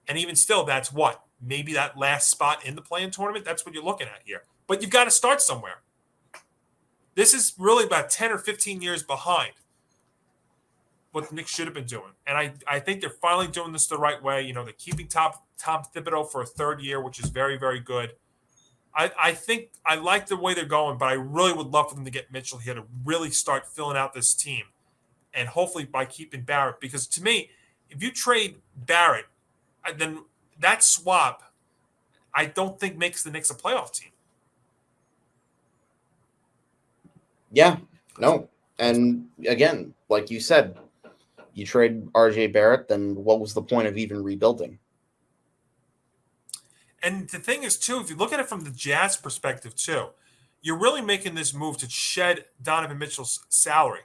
And even still, that's what? Maybe that last spot in the play-in tournament? That's what you're looking at here. But you've got to start somewhere. This is really about 10 or 15 years behind what the Knicks should have been doing. And I think they're finally doing this the right way. They're keeping Tom Thibodeau for a third year, which is very, very good. I think I like the way they're going, but I really would love for them to get Mitchell here to really start filling out this team. And hopefully by keeping Barrett. Because to me, if you trade Barrett, then that swap, I don't think makes the Knicks a playoff team. Yeah, no. And again, like you said, you trade RJ Barrett, then what was the point of even rebuilding? And the thing is, too, if you look at it from the Jazz perspective, too, you're really making this move to shed Donovan Mitchell's salary.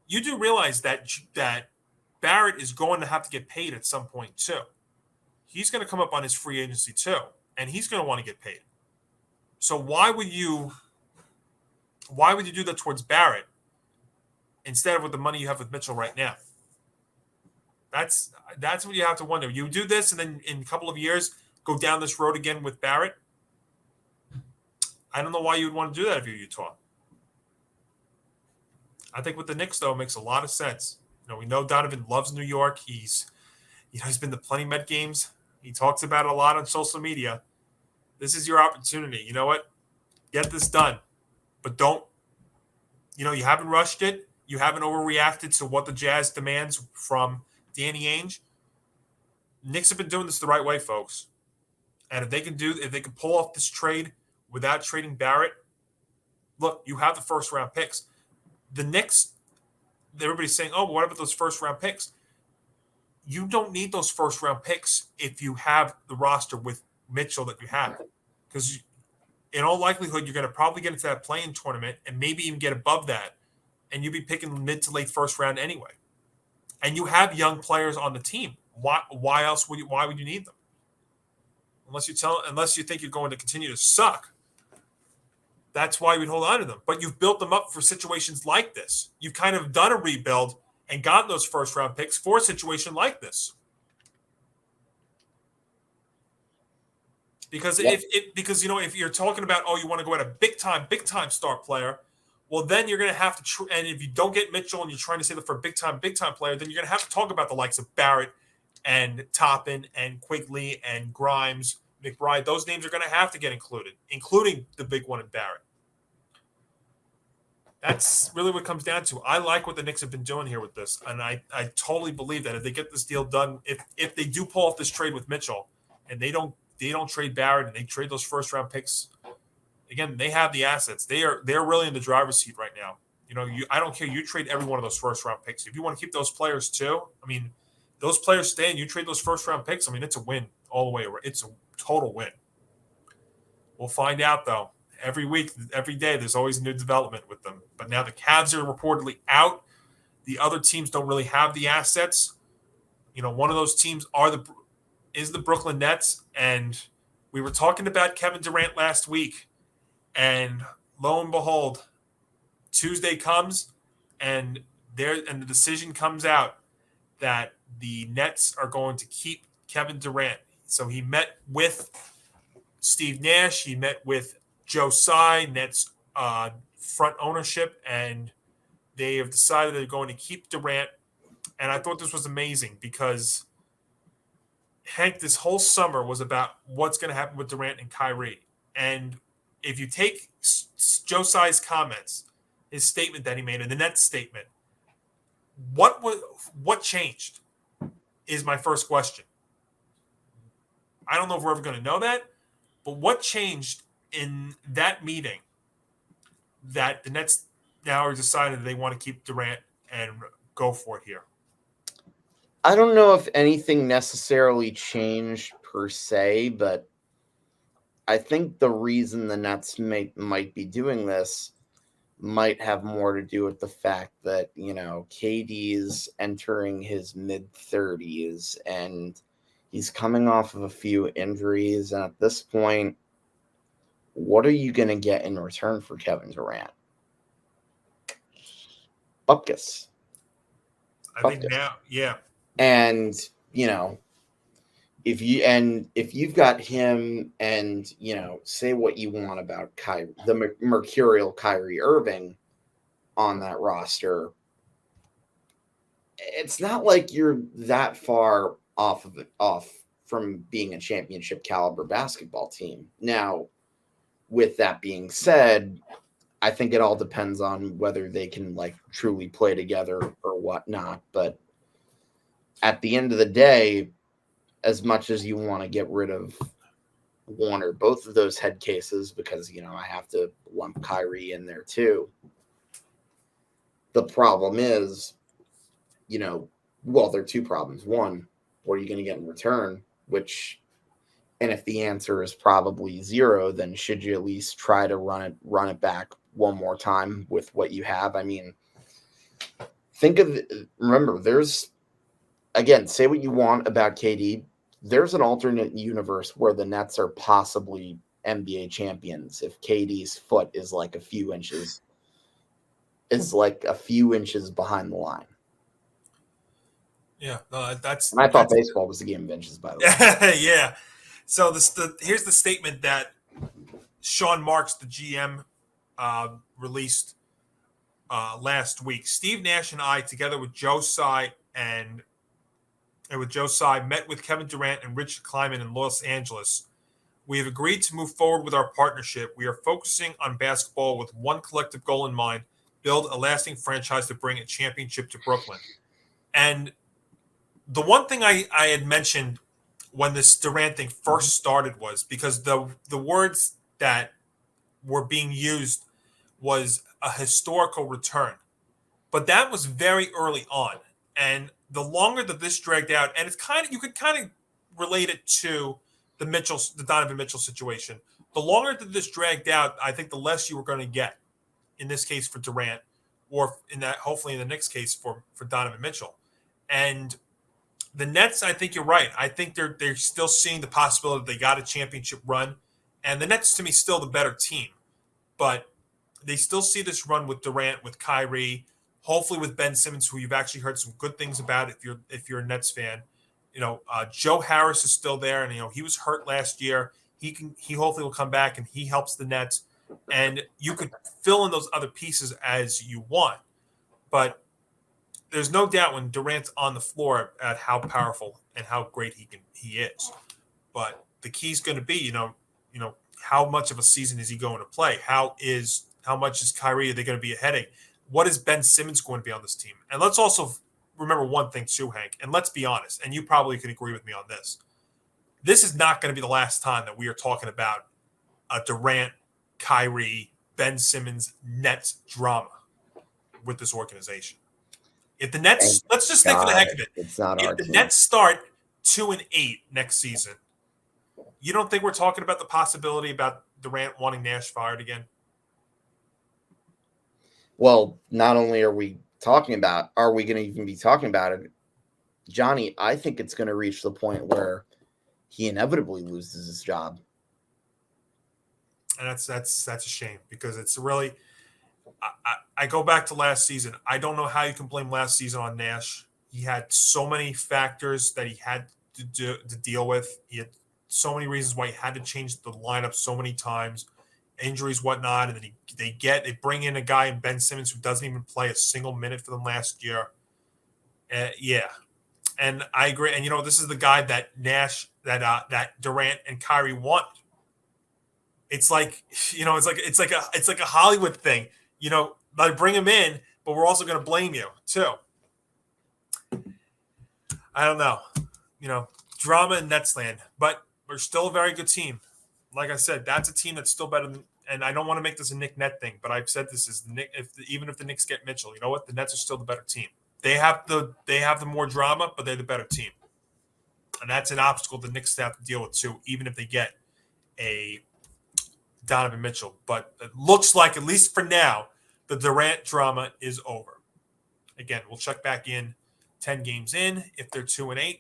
You do realize that Barrett is going to have to get paid at some point, too. He's going to come up on his free agency, too, and he's going to want to get paid. So why would you do that towards Barrett instead of with the money you have with Mitchell right now? That's what you have to wonder. You do this, and then in a couple of years, go down this road again with Barrett. I don't know why you would want to do that if you're Utah. I think with the Knicks, though, it makes a lot of sense. We know Donovan loves New York. He's been to plenty Met games. He talks about it a lot on social media. This is your opportunity. You know what? Get this done. But don't, you haven't rushed it. You haven't overreacted to what the Jazz demands from Danny Ainge. Knicks have been doing this the right way, folks. And if they can pull off this trade without trading Barrett, look, you have the first round picks. The Knicks, everybody's saying, oh, but what about those first round picks? You don't need those first round picks if you have the roster with Mitchell that you have. Because in all likelihood, you're going to probably get into that play-in tournament and maybe even get above that. And you'll be picking mid to late first round anyway. And you have young players on the team. Why would you need them? Unless you think you're going to continue to suck. That's why we'd hold on to them. But you've built them up for situations like this. You've kind of done a rebuild and gotten those first round picks for a situation like this. Because if you're talking about, you want to go at a big time star player, well, then you're going to have to and if you don't get Mitchell and you're trying to save it for a big time player, then you're going to have to talk about the likes of Barrett and Toppin and Quigley and Grimes, McBride. Those names are going to have to get included, including the big one in Barrett. That's really what it comes down to. I like what the Knicks have been doing here with this, and I totally believe that if they get this deal done, if they do pull off this trade with Mitchell, and they don't trade Barrett and they trade those first round picks, again, they have the assets. They're really in the driver's seat right now. I don't care. You trade every one of those first round picks. If you want to keep those players too, those players stay and you trade those first round picks. It's a win all the way. It's a total win. We'll find out though. Every week, every day, there's always a new development with them. But now the Cavs are reportedly out. The other teams don't really have the assets. One of those teams is the Brooklyn Nets. And we were talking about Kevin Durant last week. And lo and behold, Tuesday comes and the decision comes out that the Nets are going to keep Kevin Durant. So he met with Steve Nash. He met with Joe Tsai, Nets front ownership, and they have decided they're going to keep Durant. And I thought this was amazing because, Hank, this whole summer was about what's going to happen with Durant and Kyrie. And if you take Joe Tsai's comments, his statement that he made, and the Nets statement, what changed is my first question. I don't know if we're ever going to know that, but what changed in that meeting that the Nets now are decided they want to keep Durant and go for it here? I don't know if anything necessarily changed per se, but I think the reason the Nets might be doing this might have more to do with the fact that, KD's entering his mid-30s and he's coming off of a few injuries. And at this point, what are you going to get in return for Kevin Durant? Bupkis. I think now, yeah. And, if you've got him and, say what you want about the mercurial Kyrie Irving on that roster, it's not like you're that far off from being a championship caliber basketball team. Now, with that being said, I think it all depends on whether they can truly play together or whatnot. But at the end of the day, as much as you want to get rid of one or both of those head cases, because, I have to lump Kyrie in there too. The problem is, there are two problems. One, what are you going to get in return? And if the answer is probably zero, then should you at least try to run it back one more time with what you have? Remember, there's, again, say what you want about KD. There's an alternate universe where the Nets are possibly NBA champions if KD's foot is a few inches behind the line. Yeah, no, that's. And I thought baseball was the game of inches, by the way. Yeah. So here's the statement that Sean Marks, the GM, released last week. Steve Nash and I, together with Joe Tsai met with Kevin Durant and Richard Kleiman in Los Angeles. We have agreed to move forward with our partnership. We are focusing on basketball with one collective goal in mind, build a lasting franchise to bring a championship to Brooklyn. And the one thing I had mentioned when this Durant thing first started was because the words that were being used was a historical return. But that was very early on. And the longer that this dragged out, and it's kind of, you could kind of relate it to the Donovan Mitchell situation. The longer that this dragged out, I think the less you were going to get in this case for Durant, or in that, hopefully in the Knicks case for Donovan Mitchell. And the Nets, I think you're right. I think they're still seeing the possibility that they got a championship run. And the Nets, to me, still the better team. But they still see this run with Durant, with Kyrie, hopefully with Ben Simmons, who you've actually heard some good things about if you're a Nets fan. Joe Harris is still there, and he was hurt last year. He hopefully will come back and he helps the Nets. And you could fill in those other pieces as you want. But there's no doubt when Durant's on the floor at how powerful and how great he is. But the key is going to be, how much of a season is he going to play? How much is Kyrie? Are they going to be a headache? What is Ben Simmons going to be on this team? And let's also remember one thing too, Hank, and let's be honest, and you probably can agree with me on this. This is not going to be the last time that we are talking about a Durant, Kyrie, Ben Simmons Nets drama with this organization. If the Nets, let's just think for the heck of it, it's not if the Nets start 2-8 next season, you don't think we're talking about the possibility about Durant wanting Nash fired again? Well, not only are we going to even be talking about it, Johnny, I think it's going to reach the point where he inevitably loses his job. And that's a shame, because it's really, I go back to last season. I don't know how you can blame last season on Nash. He had so many factors that he had to deal with. He had so many reasons why he had to change the lineup so many times, injuries, whatnot. And then they bring in a guy in Ben Simmons who doesn't even play a single minute for them last year. Yeah. And I agree. And, this is the guy that Nash, that Durant and Kyrie want. It's like, it's like a Hollywood thing, like bring him in, but we're also going to blame you too. I don't know, drama in Netsland, but we're still a very good team. Like I said, that's a team that's still better than, and I don't want to make this a Nick Net thing, but I've said this is even if the Knicks get Mitchell, you know what? The Nets are still the better team. They have the more drama, but they're the better team. And that's an obstacle the Knicks have to deal with too, even if they get a Donovan Mitchell. But it looks like, at least for now, the Durant drama is over. Again, we'll check back in 10 games in if they're 2-8,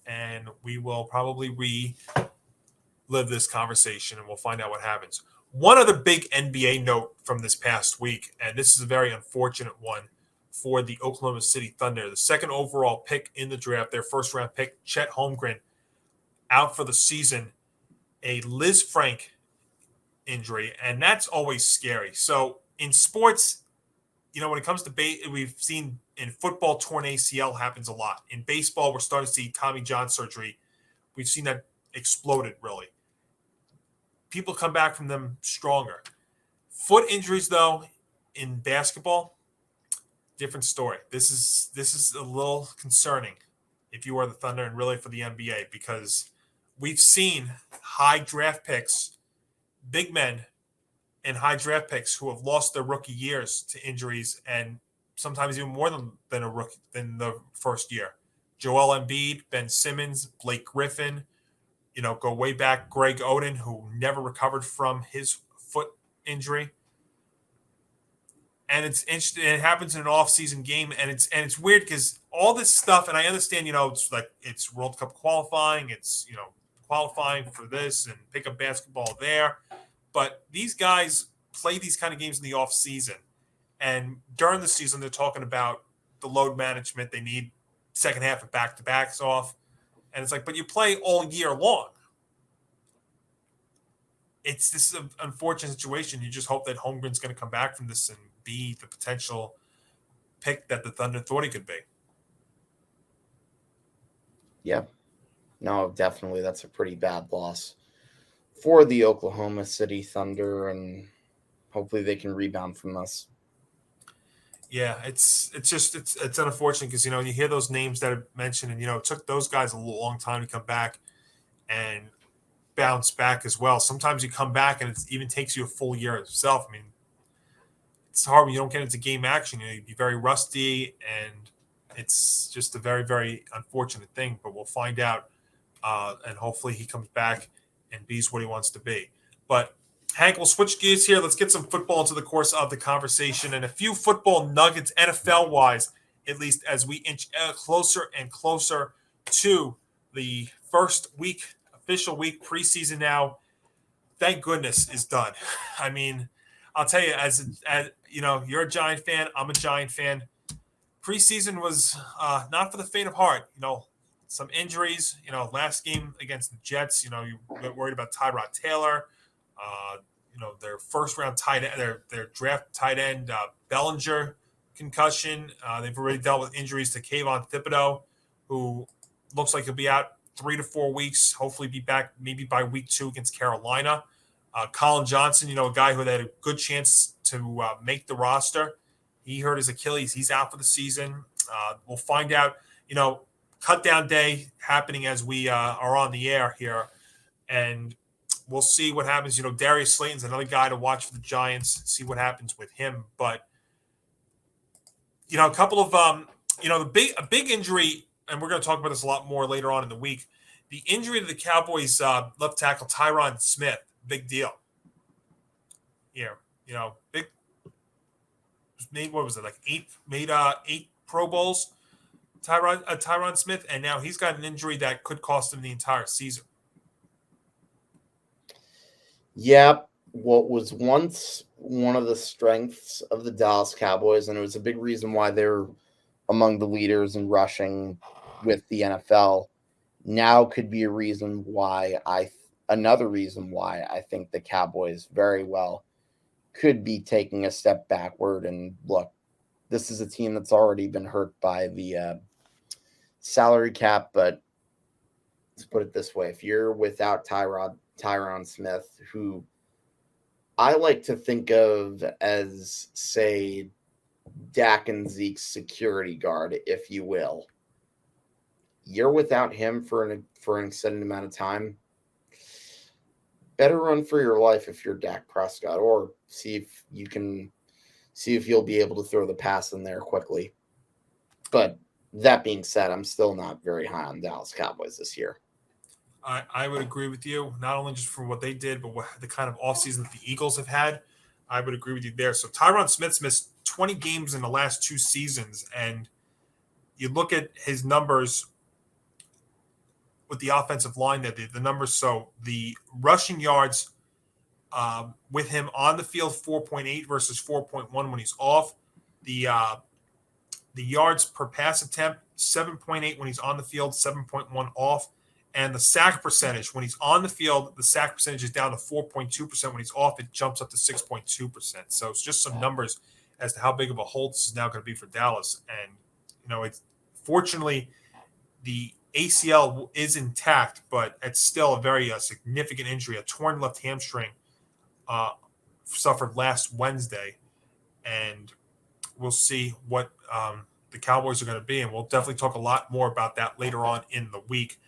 and we will probably relive this conversation, and we'll find out what happens. One other big NBA note from this past week, and this is a very unfortunate one for the Oklahoma City Thunder. The second overall pick in the draft, their first-round pick, Chet Holmgren, out for the season, a Liz Frank injury, and that's always scary. So in sports, when it comes to we've seen in football, torn ACL happens a lot. In baseball, we're starting to see Tommy John surgery. We've seen that exploded, really. People come back from them stronger. Foot injuries, though, in basketball, different story. This is a little concerning if you are the Thunder, and really for the NBA, because we've seen high draft picks, big men, and high draft picks who have lost their rookie years to injuries, and sometimes even more than the first year. Joel Embiid, Ben Simmons, Blake Griffin, go way back, Greg Oden, who never recovered from his foot injury. And it's interesting. It happens in an off-season game, and it's weird because all this stuff, and I understand, it's like it's World Cup qualifying, it's qualifying for this and pick up basketball there, but these guys play these kind of games in the off-season, and during the season they're talking about the load management. They need second half of back-to-backs off, and it's like, but you play all year long. This is an unfortunate situation. You just hope that Holmgren's going to come back from this and be the potential pick that the Thunder thought he could be. Yeah. No, definitely. That's a pretty bad loss for the Oklahoma City Thunder, and hopefully they can rebound from this. Yeah, it's unfortunate because you hear those names that are mentioned, and it took those guys a long time to come back and bounce back as well. Sometimes you come back and it even takes you a full year itself. I mean, it's hard when you don't get into game action. You'd be very rusty, and it's just a very, very unfortunate thing. But we'll find out, and hopefully he comes back and be's what he wants to be. But Hank, we'll switch gears here. Let's get some football into the course of the conversation and a few football nuggets, NFL-wise, at least as we inch closer and closer to the first week, official week, preseason now. Thank goodness is done. I mean, I'll tell you, as you're a Giant fan, I'm a Giant fan. Preseason was not for the faint of heart. Some injuries. Last game against the Jets, you were worried about Tyrod Taylor. Their first round tight end, their draft tight end, Bellinger concussion. They've already dealt with injuries to Kayvon Thibodeau, who looks like he'll be out 3 to 4 weeks. Hopefully be back maybe by week 2 against Carolina. Colin Johnson, a guy who had a good chance to make the roster. He hurt his Achilles. He's out for the season. We'll find out, cut down day happening as we are on the air here. And we'll see what happens. Darius Slayton's another guy to watch for the Giants, see what happens with him. But, a couple of, a big injury, and we're going to talk about this a lot more later on in the week. The injury to the Cowboys left tackle Tyron Smith, big deal. Big. Made, what was it, like 8 Pro Bowls, Tyron Smith, and now he's got an injury that could cost him the entire season. Yeah, what was once one of the strengths of the Dallas Cowboys, and it was a big reason why they're among the leaders in rushing with the NFL, now could be another reason why I think the Cowboys very well could be taking a step backward. And look, this is a team that's already been hurt by the salary cap, but let's put it this way. If you're without Tyron Smith, who I like to think of as, say, Dak and Zeke's security guard, if you will, you're without him for an extended amount of time. Better run for your life if you're Dak Prescott, or see if you'll be able to throw the pass in there quickly. But that being said, I'm still not very high on Dallas Cowboys this year. I would agree with you, not only just for what they did, but the kind of offseason that the Eagles have had. I would agree with you there. So Tyron Smith's missed 20 games in the last 2 seasons, and you look at his numbers with the offensive line, that the numbers. So the rushing yards with him on the field, 4.8 versus 4.1 when he's off. The yards per pass attempt, 7.8 when he's on the field, 7.1 off. And the sack percentage, when he's on the field, the sack percentage is down to 4.2%. When he's off, it jumps up to 6.2%. So it's just some numbers as to how big of a hole this is now going to be for Dallas. And, it's fortunately the ACL is intact, but it's still a very significant injury. A torn left hamstring suffered last Wednesday. And we'll see what the Cowboys are going to be. And we'll definitely talk a lot more about that later on in the week.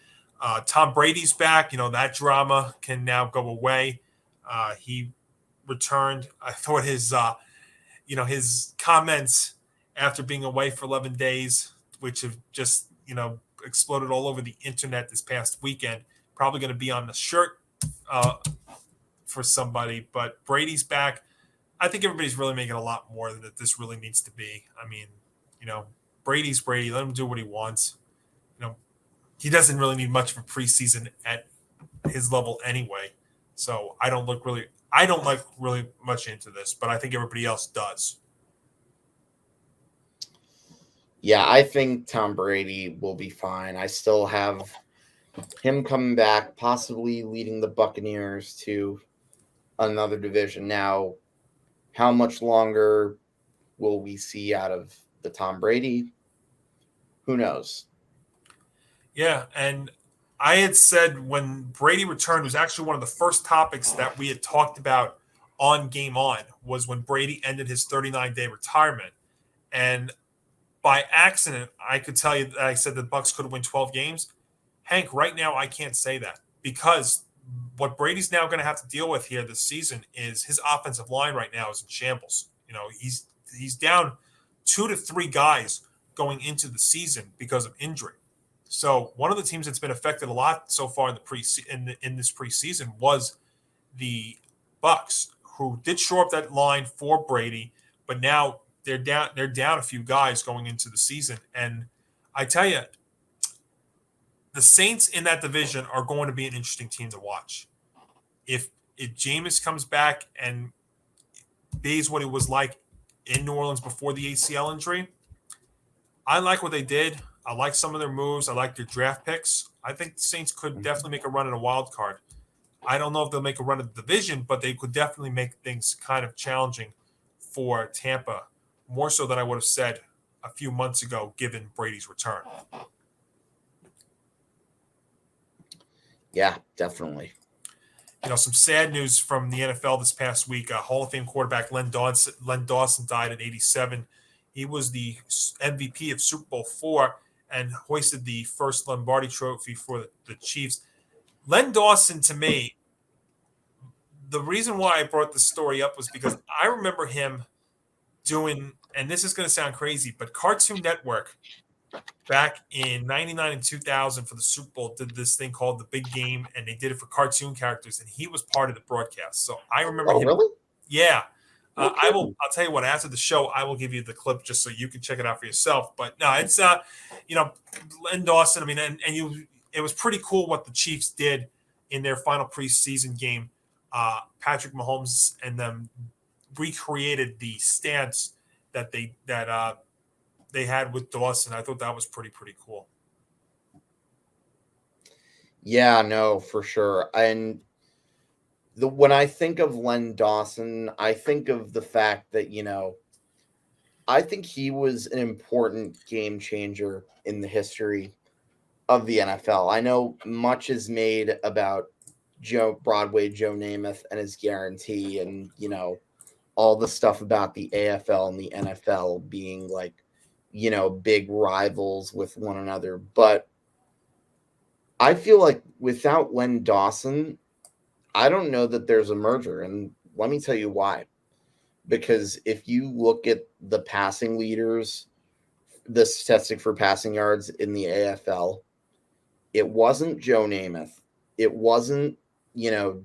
Tom Brady's back. That drama can now go away. He returned. I thought his comments after being away for 11 days, which have just, exploded all over the internet this past weekend, probably going to be on the shirt for somebody. But Brady's back. I think everybody's really making a lot more than that this really needs to be. I mean, Brady's Brady. Let him do what he wants. He doesn't really need much of a preseason at his level anyway. So I don't like really much into this, but I think everybody else does. Yeah, I think Tom Brady will be fine. I still have him coming back, possibly leading the Buccaneers to another division. Now, how much longer will we see out of the Tom Brady? Who knows? Yeah, and I had said when Brady returned was actually one of the first topics that we had talked about on Game On was when Brady ended his 39-day retirement. And by accident, I could tell you that I said the Bucs could win 12 games. Hank, right now I can't say that because what Brady's now going to have to deal with here this season is his offensive line right now is in shambles. You know, he's down 2 to 3 guys going into the season because of injury. So one of the teams that's been affected a lot so far in this preseason was the Bucs, who did shore up that line for Brady, but now they're down a few guys going into the season. And I tell you, the Saints in that division are going to be an interesting team to watch. If Jameis comes back and is what it was like in New Orleans before the ACL injury, I like what they did. I like some of their moves. I like their draft picks. I think the Saints could definitely make a run at a wild card. I don't know if they'll make a run at the division, but they could definitely make things kind of challenging for Tampa, more so than I would have said a few months ago, given Brady's return. Yeah, definitely. You know, some sad news from the NFL this past week. Hall of Fame quarterback Len Dawson died at 87. He was the MVP of Super Bowl IV and hoisted the first Lombardi trophy for the Chiefs. Len Dawson, to me, the reason why I brought this story up was because I remember him doing, and this is going to sound crazy, but Cartoon Network back in 99 and 2000 for the Super Bowl did this thing called The Big Game, and they did it for cartoon characters, and he was part of the broadcast. So I remember him. Really? Yeah. I'll tell you what, after the show, I will give you the clip just so you can check it out for yourself. But no, it's, Len Dawson, I mean, it was pretty cool what the Chiefs did in their final preseason game. Patrick Mahomes and them recreated the stance that they had with Dawson. I thought that was pretty cool. Yeah, no, for sure. And when I think of Len Dawson, I think of the fact that, I think he was an important game changer in the history of the NFL. I know much is made about Broadway Joe Namath and his guarantee and, all the stuff about the AFL and the NFL being like, big rivals with one another. But I feel like without Len Dawson, I don't know that there's a merger. And let me tell you why. Because if you look at the passing leaders, the statistic for passing yards in the AFL, it wasn't Joe Namath. It wasn't,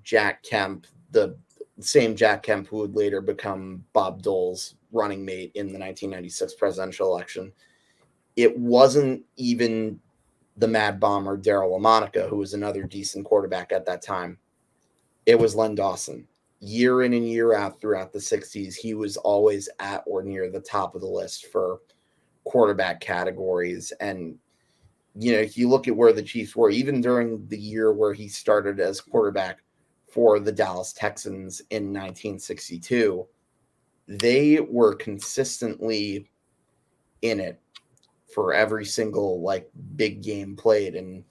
Jack Kemp, the same Jack Kemp who would later become Bob Dole's running mate in the 1996 presidential election. It wasn't even the Mad Bomber Darryl LaMonica, who was another decent quarterback at that time. It was Len Dawson. Year in and year out throughout the 60s, he was always at or near the top of the list for quarterback categories. And, if you look at where the Chiefs were, even during the year where he started as quarterback for the Dallas Texans in 1962, they were consistently in it for every single big game played, and it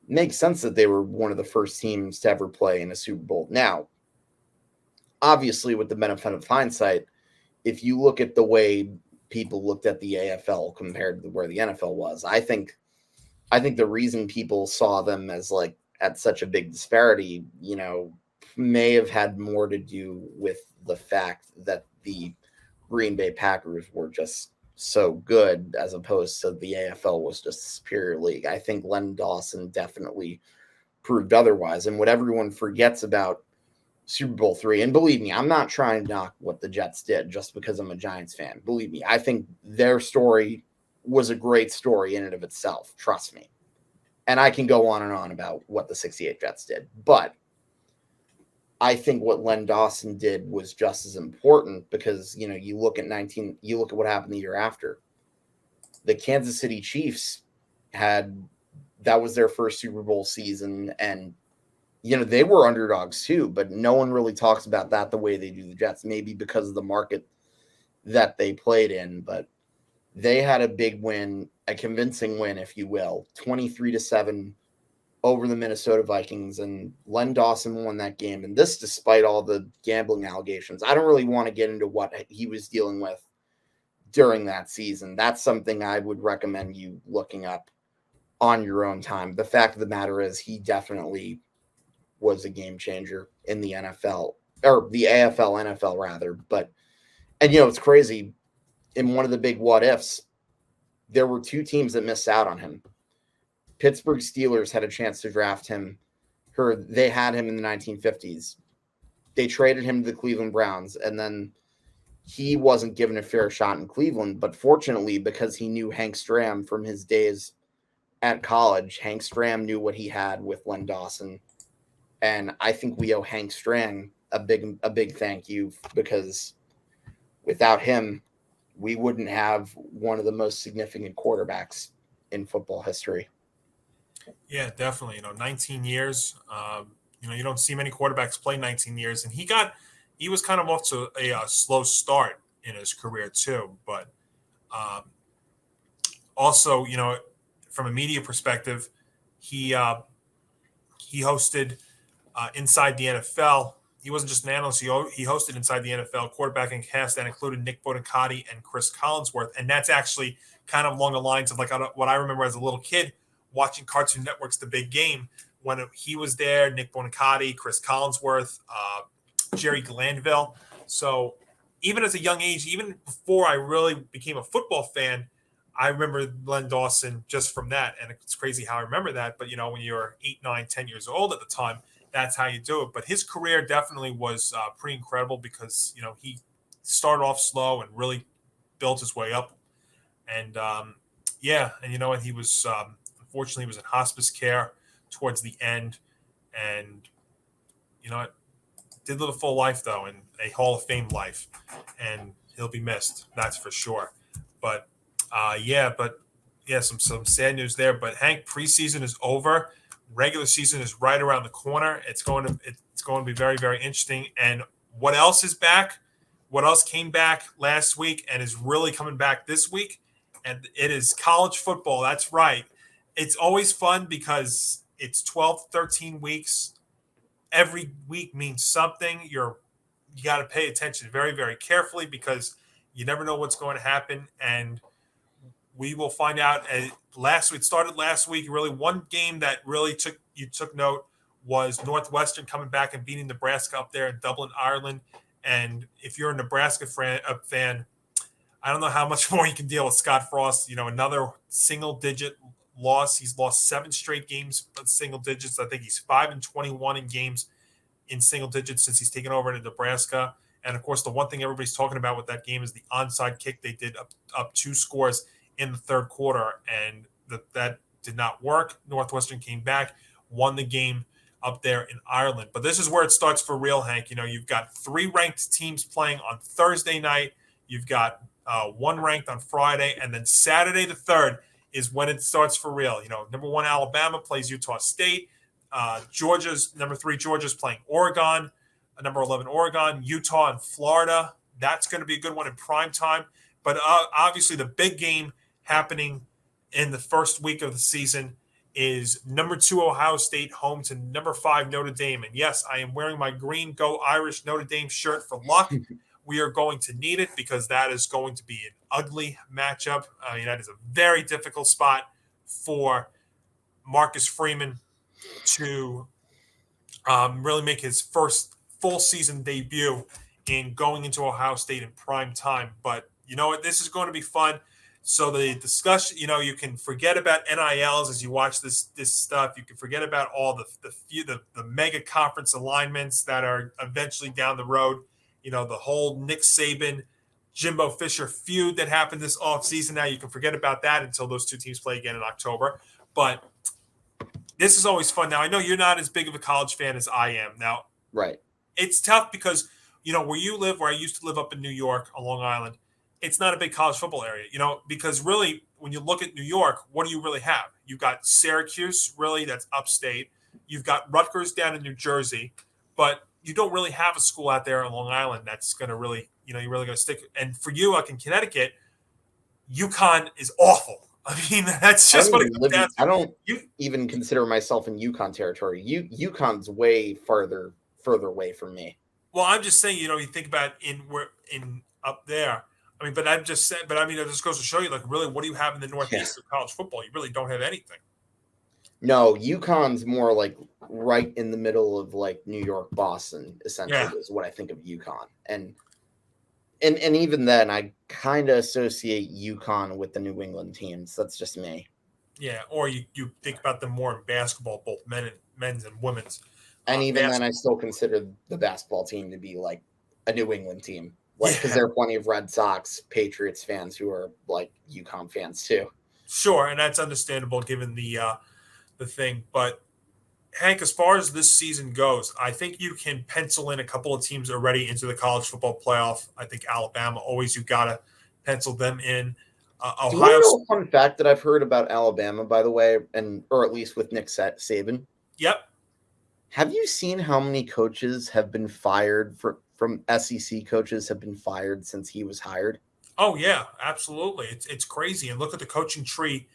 makes sense that they were one of the first teams to ever play in a Super Bowl. Now, obviously, with the benefit of hindsight, if you look at the way people looked at the AFL compared to where the NFL was, I think the reason people saw them as at such a big disparity, may have had more to do with the fact that the Green Bay Packers were just so good as opposed to the AFL was just a superior league. I think Len Dawson definitely proved otherwise. And what everyone forgets about Super Bowl III, and believe me, I'm not trying to knock what the Jets did just because I'm a Giants fan. Believe me, I think their story was a great story in and of itself. Trust me. And I can go on and on about what the 68 Jets did. But I think what Len Dawson did was just as important because, you look at what happened the year after. The Kansas City Chiefs that was their first Super Bowl season, and, they were underdogs too, but no one really talks about that the way they do the Jets, maybe because of the market that they played in, but they had a big win, a convincing win, if you will, 23-7 over the Minnesota Vikings, and Len Dawson won that game. And this despite all the gambling allegations. I don't really want to get into what he was dealing with during that season. That's something I would recommend you looking up on your own time. The fact of the matter is he definitely was a game changer in the NFL, or the AFL NFL rather. But, and it's crazy, in one of the big what ifs, there were two teams that missed out on him. Pittsburgh Steelers had a chance to draft him. They had him in the 1950s. They traded him to the Cleveland Browns, and then he wasn't given a fair shot in Cleveland. But fortunately, because he knew Hank Stram from his days at college, Hank Stram knew what he had with Len Dawson. And I think we owe Hank Stram a big thank you, because without him, we wouldn't have one of the most significant quarterbacks in football history. Yeah, definitely. 19 years. You don't see many quarterbacks play 19 years, and he was kind of off to a slow start in his career too. But also, from a media perspective, he hosted Inside the NFL. He wasn't just an analyst. He hosted Inside the NFL, quarterbacking cast that included Nick Bonicatti and Chris Collinsworth, and that's actually kind of along the lines of what I remember as a little kid watching Cartoon Network's The Big Game, when he was there, Nick Bonicatti, Chris Collinsworth, Jerry Glanville. So even as a young age, even before I really became a football fan, I remember Len Dawson just from that. And it's crazy how I remember that. But, when you're 8, 9, 10 years old at the time, that's how you do it. But his career definitely was pretty incredible, because, he started off slow and really built his way up. And, and you know what? He was unfortunately, he was in hospice care towards the end, and did live a full life though, and a Hall of Fame life, and he'll be missed. That's for sure. But some sad news there. But Hank, preseason is over. Regular season is right around the corner. It's going to be very, very interesting. And what else is back? What else came back last week and is really coming back this week? And it is college football. That's right. It's always fun because it's 12, 13 weeks. Every week means something. You got to pay attention very, very carefully, because you never know what's going to happen. And we will find out. It started last week. Really, one game that really took note was Northwestern coming back and beating Nebraska up there in Dublin, Ireland. And if you're a Nebraska fan, I don't know how much more you can deal with Scott Frost. Another single-digit loss. He's lost 7 straight games in single digits. I think he's 5-21 in games in single digits since he's taken over in Nebraska. And of course, the one thing everybody's talking about with that game is the onside kick. They did up 2 scores in the third quarter, and that did not work. Northwestern came back, won the game up there in Ireland. But this is where it starts for real, Hank. You've got 3 ranked teams playing on Thursday night. You've got 1 ranked on Friday, and then Saturday the 3rd is when it starts for real. Number 1 Alabama plays Utah State. Number 3 Georgia's playing Oregon. Number 11 Oregon, Utah, and Florida. That's going to be a good one in prime time. But obviously the big game happening in the first week of the season is number 2 Ohio State home to number 5 Notre Dame. And yes, I am wearing my green Go Irish Notre Dame shirt for luck. We are going to need it, because that is going to be an ugly matchup. That is a very difficult spot for Marcus Freeman to really make his first full season debut in going into Ohio State in prime time. But you know what? This is going to be fun. So the discussion, you can forget about NILs as you watch this stuff. You can forget about all the mega conference alignments that are eventually down the road. The whole Nick Saban, Jimbo Fisher feud that happened this offseason. Now you can forget about that until those 2 teams play again in October. But this is always fun. Now, I know you're not as big of a college fan as I am. Now, right. It's tough because, where you live, where I used to live up in New York on Long Island, it's not a big college football area, because really when you look at New York, what do you really have? You've got Syracuse, really, that's upstate. You've got Rutgers down in New Jersey, but you don't really have a school out there on Long Island that's going to really, you're really going to stick. And for you, like in Connecticut, UConn is awful. I mean, that's just what it comes down to. I don't even consider myself in UConn territory. UConn's way further away from me. Well, I'm just saying, you think about in up there. I mean, but I'm just saying, but I mean, it just goes to show you, like, really, what do you have in the Northeast of college football? You really don't have anything. No, UConn's more like right in the middle of like New York, Boston, essentially, is what I think of UConn. And even then, I kind of associate UConn with the New England teams. That's just me. Yeah, or you think about them more in basketball, both men's and women's. And even then, I still consider the basketball team to be like a New England team, like because there are plenty of Red Sox, Patriots fans who are like UConn fans too. Sure, and that's understandable given the thing. But Hank, as far as this season goes, I think you can pencil in a couple of teams already into the college football playoff. I think Alabama, always you got to pencil them in. Ohio. Do you know a fun fact that I've heard about Alabama, by the way, or at least with Nick Saban? Yep. Have you seen how many coaches have been fired from SEC coaches have been fired since he was hired? Oh yeah, absolutely. It's crazy. And look at the coaching tree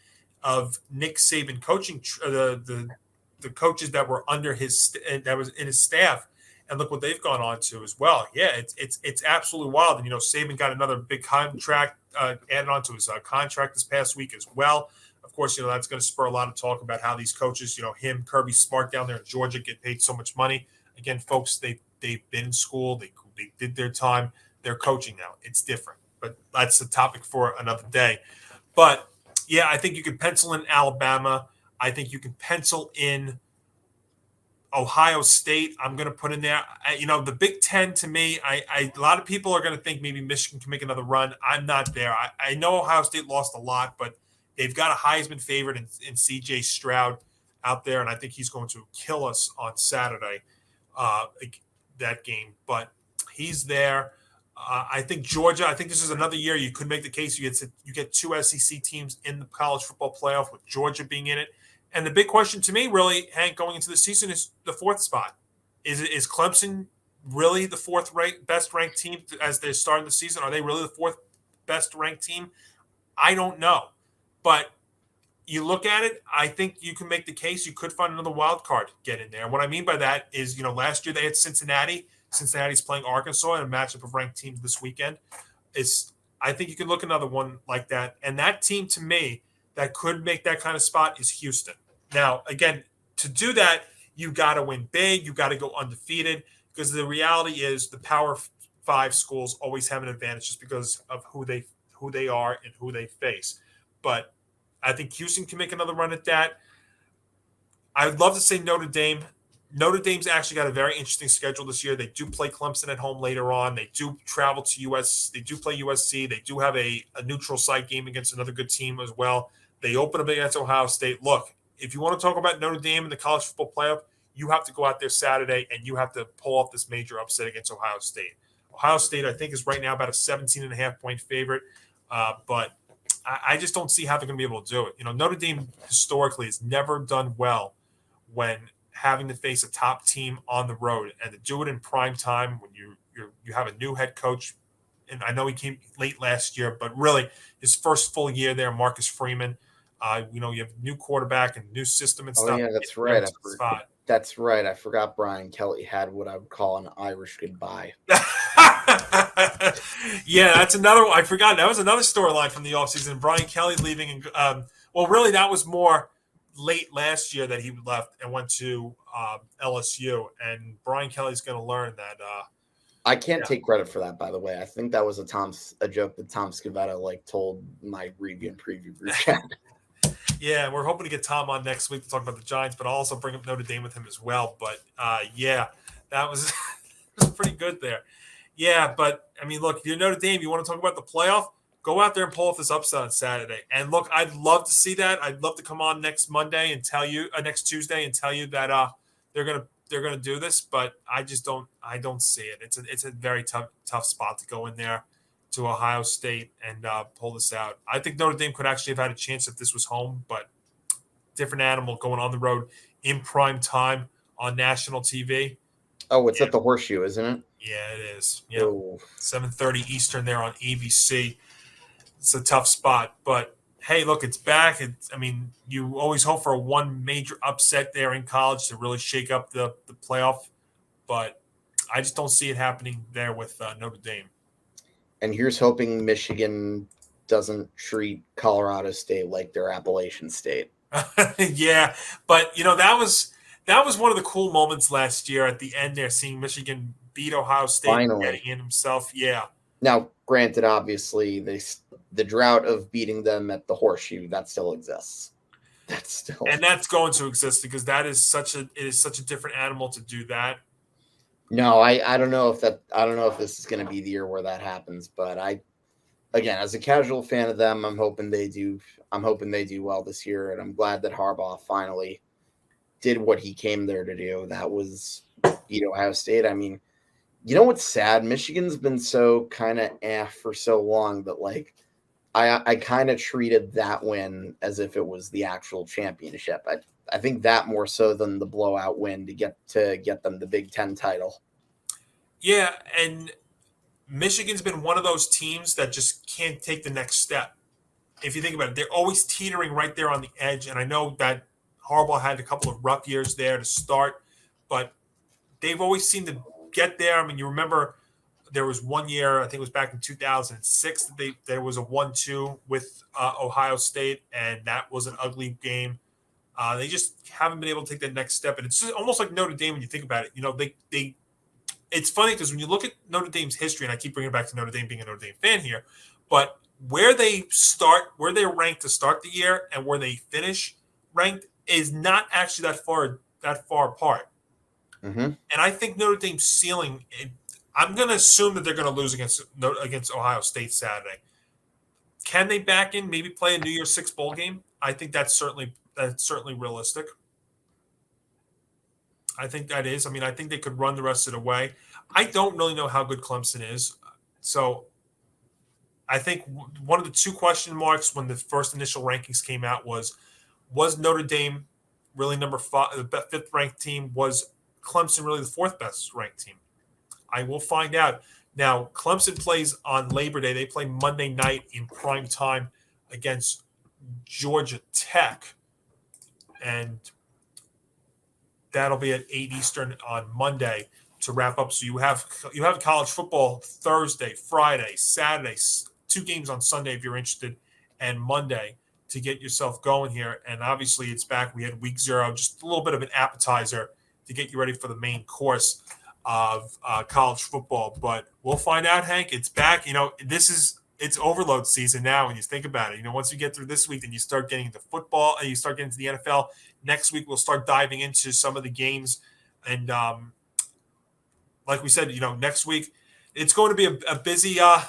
of Nick Saban coaching the coaches that were under that was in his staff, and look what they've gone on to as well. Yeah, it's absolutely wild. And Saban got another big contract added onto his contract this past week as well. Of course, that's going to spur a lot of talk about how these coaches, him, Kirby Smart down there in Georgia, get paid so much money. Again, folks, they've been in school, they did their time, they're coaching now. It's different, but that's the topic for another day. But yeah, I think you can pencil in Alabama. I think you can pencil in Ohio State. I'm going to put in there. The Big Ten, to me, a lot of people are going to think maybe Michigan can make another run. I'm not there. I know Ohio State lost a lot, but they've got a Heisman favorite in C.J. Stroud out there, and I think he's going to kill us on Saturday, that game. But he's there. I think Georgia, I think this is another year you could make the case you get two SEC teams in the college football playoff with Georgia being in it. And the big question to me, really, Hank, going into the season is the fourth spot. Is Clemson really the fourth best ranked team as they're starting the season? Are they really the fourth best ranked team? I don't know. But you look at it, I think you can make the case you could find another wild card get in there. And what I mean by that is, last year they had Cincinnati. Cincinnati's playing Arkansas in a matchup of ranked teams this weekend. I think you can look another one like that. And that team, to me, that could make that kind of spot is Houston. Now, again, to do that, you got to win big. You got to go undefeated, because the reality is the Power 5 schools always have an advantage just because of who they are and who they face. But I think Houston can make another run at that. I would love to say Notre Dame. Notre Dame's actually got a very interesting schedule this year. They do play Clemson at home later on. They do travel to US. They do play USC. They do have a neutral site game against another good team as well. They open up against Ohio State. Look, if you want to talk about Notre Dame in the college football playoff, you have to go out there Saturday and you have to pull off this major upset against Ohio State. Ohio State, I think, is right now about a 17.5-point favorite, but I just don't see how they're going to be able to do it. Notre Dame historically has never done well when having to face a top team on the road, and to do it in prime time when you have a new head coach. And I know he came late last year, but really his first full year there, Marcus Freeman. You have a new quarterback and new system and stuff. Oh yeah, that's right. That's right. I forgot Brian Kelly had what I would call an Irish goodbye. Yeah, that's another one. I forgot. That was another storyline from the offseason. Brian Kelly leaving. Well, really, that was more late last year that he left and went to LSU. And Brian Kelly's going to learn that. I can't take credit for that, by the way. I think that was a joke that Tom Scavetta told my review and preview group chat. Yeah, we're hoping to get Tom on next week to talk about the Giants, but I'll also bring up Notre Dame with him as well. But yeah, that was, pretty good there. Yeah, but I mean, look, if you're Notre Dame, you want to talk about the playoff, go out there and pull off this upset on Saturday. And look, I'd love to see that. I'd love to come on next Monday and tell you, next Tuesday, and tell you that they're gonna do this. But I just don't see it. It's a very tough spot to go in there to Ohio State and pull this out. I think Notre Dame could actually have had a chance if this was home, but different animal going on the road in prime time on national TV. Oh, it's at the Horseshoe, isn't it? Yeah, it is. Yeah, 7:30 Eastern there on ABC. It's a tough spot, but hey, look, it's back. I mean, you always hope for one major upset there in college to really shake up the playoff, but I just don't see it happening there with Notre Dame. And here's hoping Michigan doesn't treat Colorado State like their Appalachian State. Yeah, but that was one of the cool moments last year at the end there, seeing Michigan beat Ohio State and Finally. getting in himself. Yeah. Now, granted, obviously, the drought of beating them at the Horseshoe that still exists. That's going to exist because it is such a different animal to do that. No, I don't know if this is going to be the year where that happens, but again, as a casual fan of them, I'm hoping they do well this year, and I'm glad that Harbaugh finally did what he came there to do. That was beat Ohio State. I mean, you know what's sad? Michigan's been so kind of for so long that like I kind of treated that win as if it was the actual championship. I think that more so than the blowout win to get them the Big Ten title. Yeah, and Michigan's been one of those teams that just can't take the next step. If you think about it, they're always teetering right there on the edge. And I know that Harbaugh had a couple of rough years there to start, but they've always seemed to get there. I mean, you remember there was one year, I think it was back in 2006, that there was a 1-2 with Ohio State, and that was an ugly game. They just haven't been able to take that next step. And it's just almost like Notre Dame when you think about it. You know, it's funny because when you look at Notre Dame's history, and I keep bringing it back to Notre Dame being a Notre Dame fan here, but where they're ranked to start the year and where they finish ranked is not actually that far apart. Mm-hmm. And I think Notre Dame's ceiling, I'm going to assume that they're going to lose against Ohio State Saturday. Can they back in, maybe play a New Year's Six bowl game? I think that's certainly realistic. I think that is. I mean, I think they could run the rest of the way. I don't really know how good Clemson is. So I think one of the two question marks when the first initial rankings came out was Notre Dame really number 5, the fifth ranked team? Was Clemson really the fourth best ranked team? I will find out. Now, Clemson plays on Labor Day. They play Monday night in prime time against Georgia Tech. And that'll be at 8 Eastern on Monday to wrap up. So you have college football Thursday, Friday, Saturday, 2 games on Sunday if you're interested, and Monday to get yourself going here. And obviously it's back. We had week 0, just a little bit of an appetizer to get you ready for the main course of college football. But we'll find out, Hank. It's back. You know, it's overload season now when you think about it. You know, once you get through this week, then you start getting into football and you start getting to the NFL. Next week, we'll start diving into some of the games. And like we said, you know, next week, it's going to be a busy, a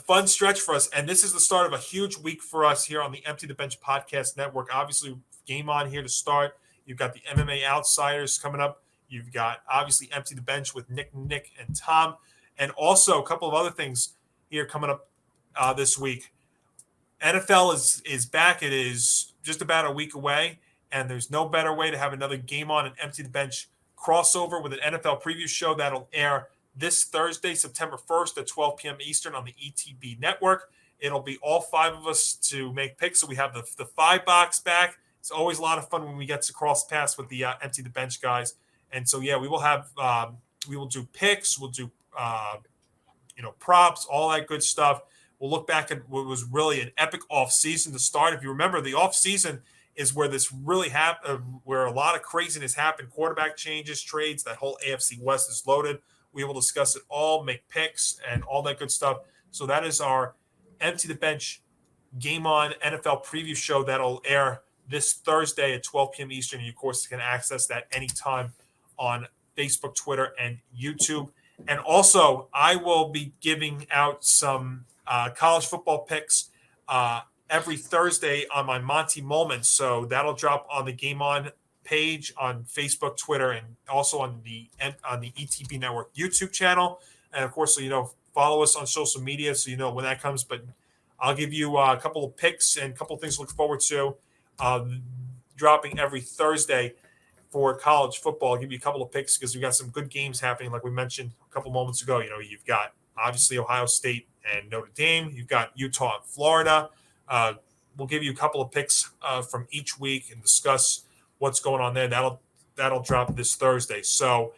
fun stretch for us. And this is the start of a huge week for us here on the Empty the Bench Podcast Network. Obviously, Game On here to start. You've got the MMA Outsiders coming up. You've got, obviously, Empty the Bench with Nick, and Tom. And also a couple of other things here coming up this week. NFL is back. It is just about a week away, and there's no better way to have another Game On and Empty the Bench crossover with an NFL preview show that'll air this Thursday, September 1st at 12 p.m. Eastern on the ETB network. It'll be all 5 of us to make picks. So we have the 5 box back. It's always a lot of fun when we get to cross paths with the Empty the Bench guys. And so, yeah, we will do picks. We'll do, props, all that good stuff. We'll look back at what was really an epic offseason to start. If you remember, the offseason is where this really happened, where a lot of craziness happened, quarterback changes, trades, that whole AFC West is loaded. We will discuss it all, make picks, and all that good stuff. So that is our Empty the Bench Game On NFL preview show that'll air this Thursday at 12 p.m. Eastern. And, of course, you can access that anytime on Facebook, Twitter, and YouTube. And also, I will be giving out some college football picks every Thursday on my Monty Moments. So that'll drop on the Game On page on Facebook, Twitter, and also on the ETB Network YouTube channel. And of course, so follow us on social media so you know when that comes. But I'll give you a couple of picks and a couple of things to look forward to dropping every Thursday for college football. I'll give you a couple of picks because we got some good games happening, like we mentioned a couple moments ago. You've got obviously Ohio State and Notre Dame. You've got Utah and Florida. we'll give you a couple of picks from each week and discuss what's going on there. That'll drop this Thursday. So,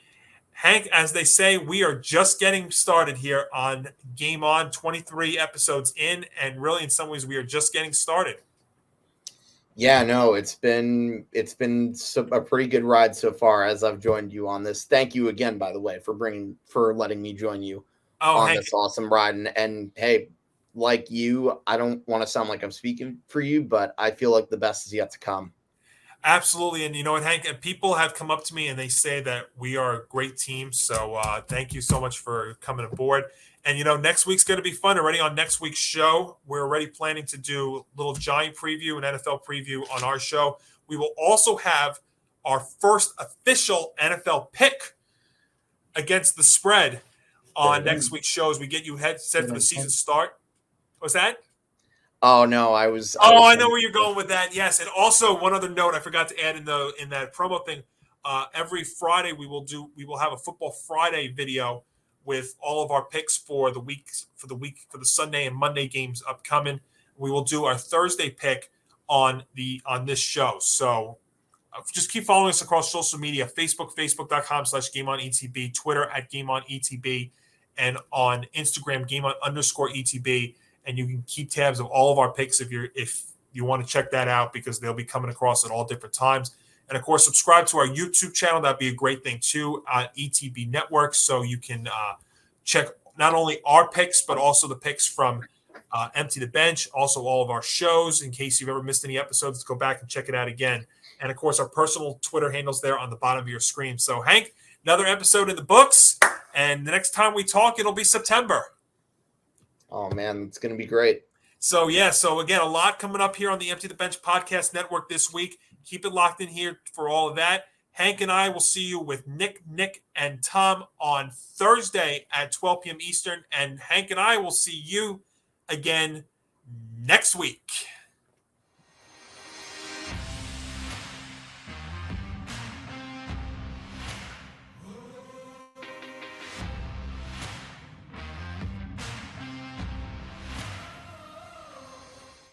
Hank, as they say, we are just getting started here on Game On, 23 episodes in, and really in some ways we are just getting started. Yeah, no, it's been a pretty good ride so far as I've joined you on this. Thank you again, by the way, for letting me join you on Hank, this awesome ride. And hey, like you, I don't want to sound like I'm speaking for you, but I feel like the best is yet to come. Absolutely. And you know what, Hank, and people have come up to me and they say that we are a great team. So thank you so much for coming aboard. And, you know, next week's going to be fun. Already on next week's show, we're already planning to do a little Giant preview and NFL preview on our show. We will also have our first official NFL pick against the spread on next week's show as we get you set for the season start. What's that? Oh no, I know where you're going with that. Yes, and also one other note I forgot to add in that promo thing. Every Friday we will have a Football Friday video with all of our picks for the Sunday and Monday games upcoming. We will do our Thursday pick on this show. So just keep following us across social media: Facebook, facebook.com/GameOnETB, Twitter @GameOnETB, and on Instagram, GameOn_ETB. And you can keep tabs of all of our picks if you want to check that out, because they'll be coming across at all different times. And of course, subscribe to our YouTube channel. That'd be a great thing too, ETB Network, so you can check not only our picks but also the picks from Empty the Bench, also all of our shows. In case you've ever missed any episodes, go back and check it out again. And of course, our personal Twitter handles there on the bottom of your screen. So, Hank, another episode in the books, and the next time we talk, it'll be September. Oh, man, it's going to be great. So, again, a lot coming up here on the Empty the Bench Podcast Network this week. Keep it locked in here for all of that. Hank and I will see you with Nick, and Tom on Thursday at 12 p.m. Eastern. And Hank and I will see you again next week.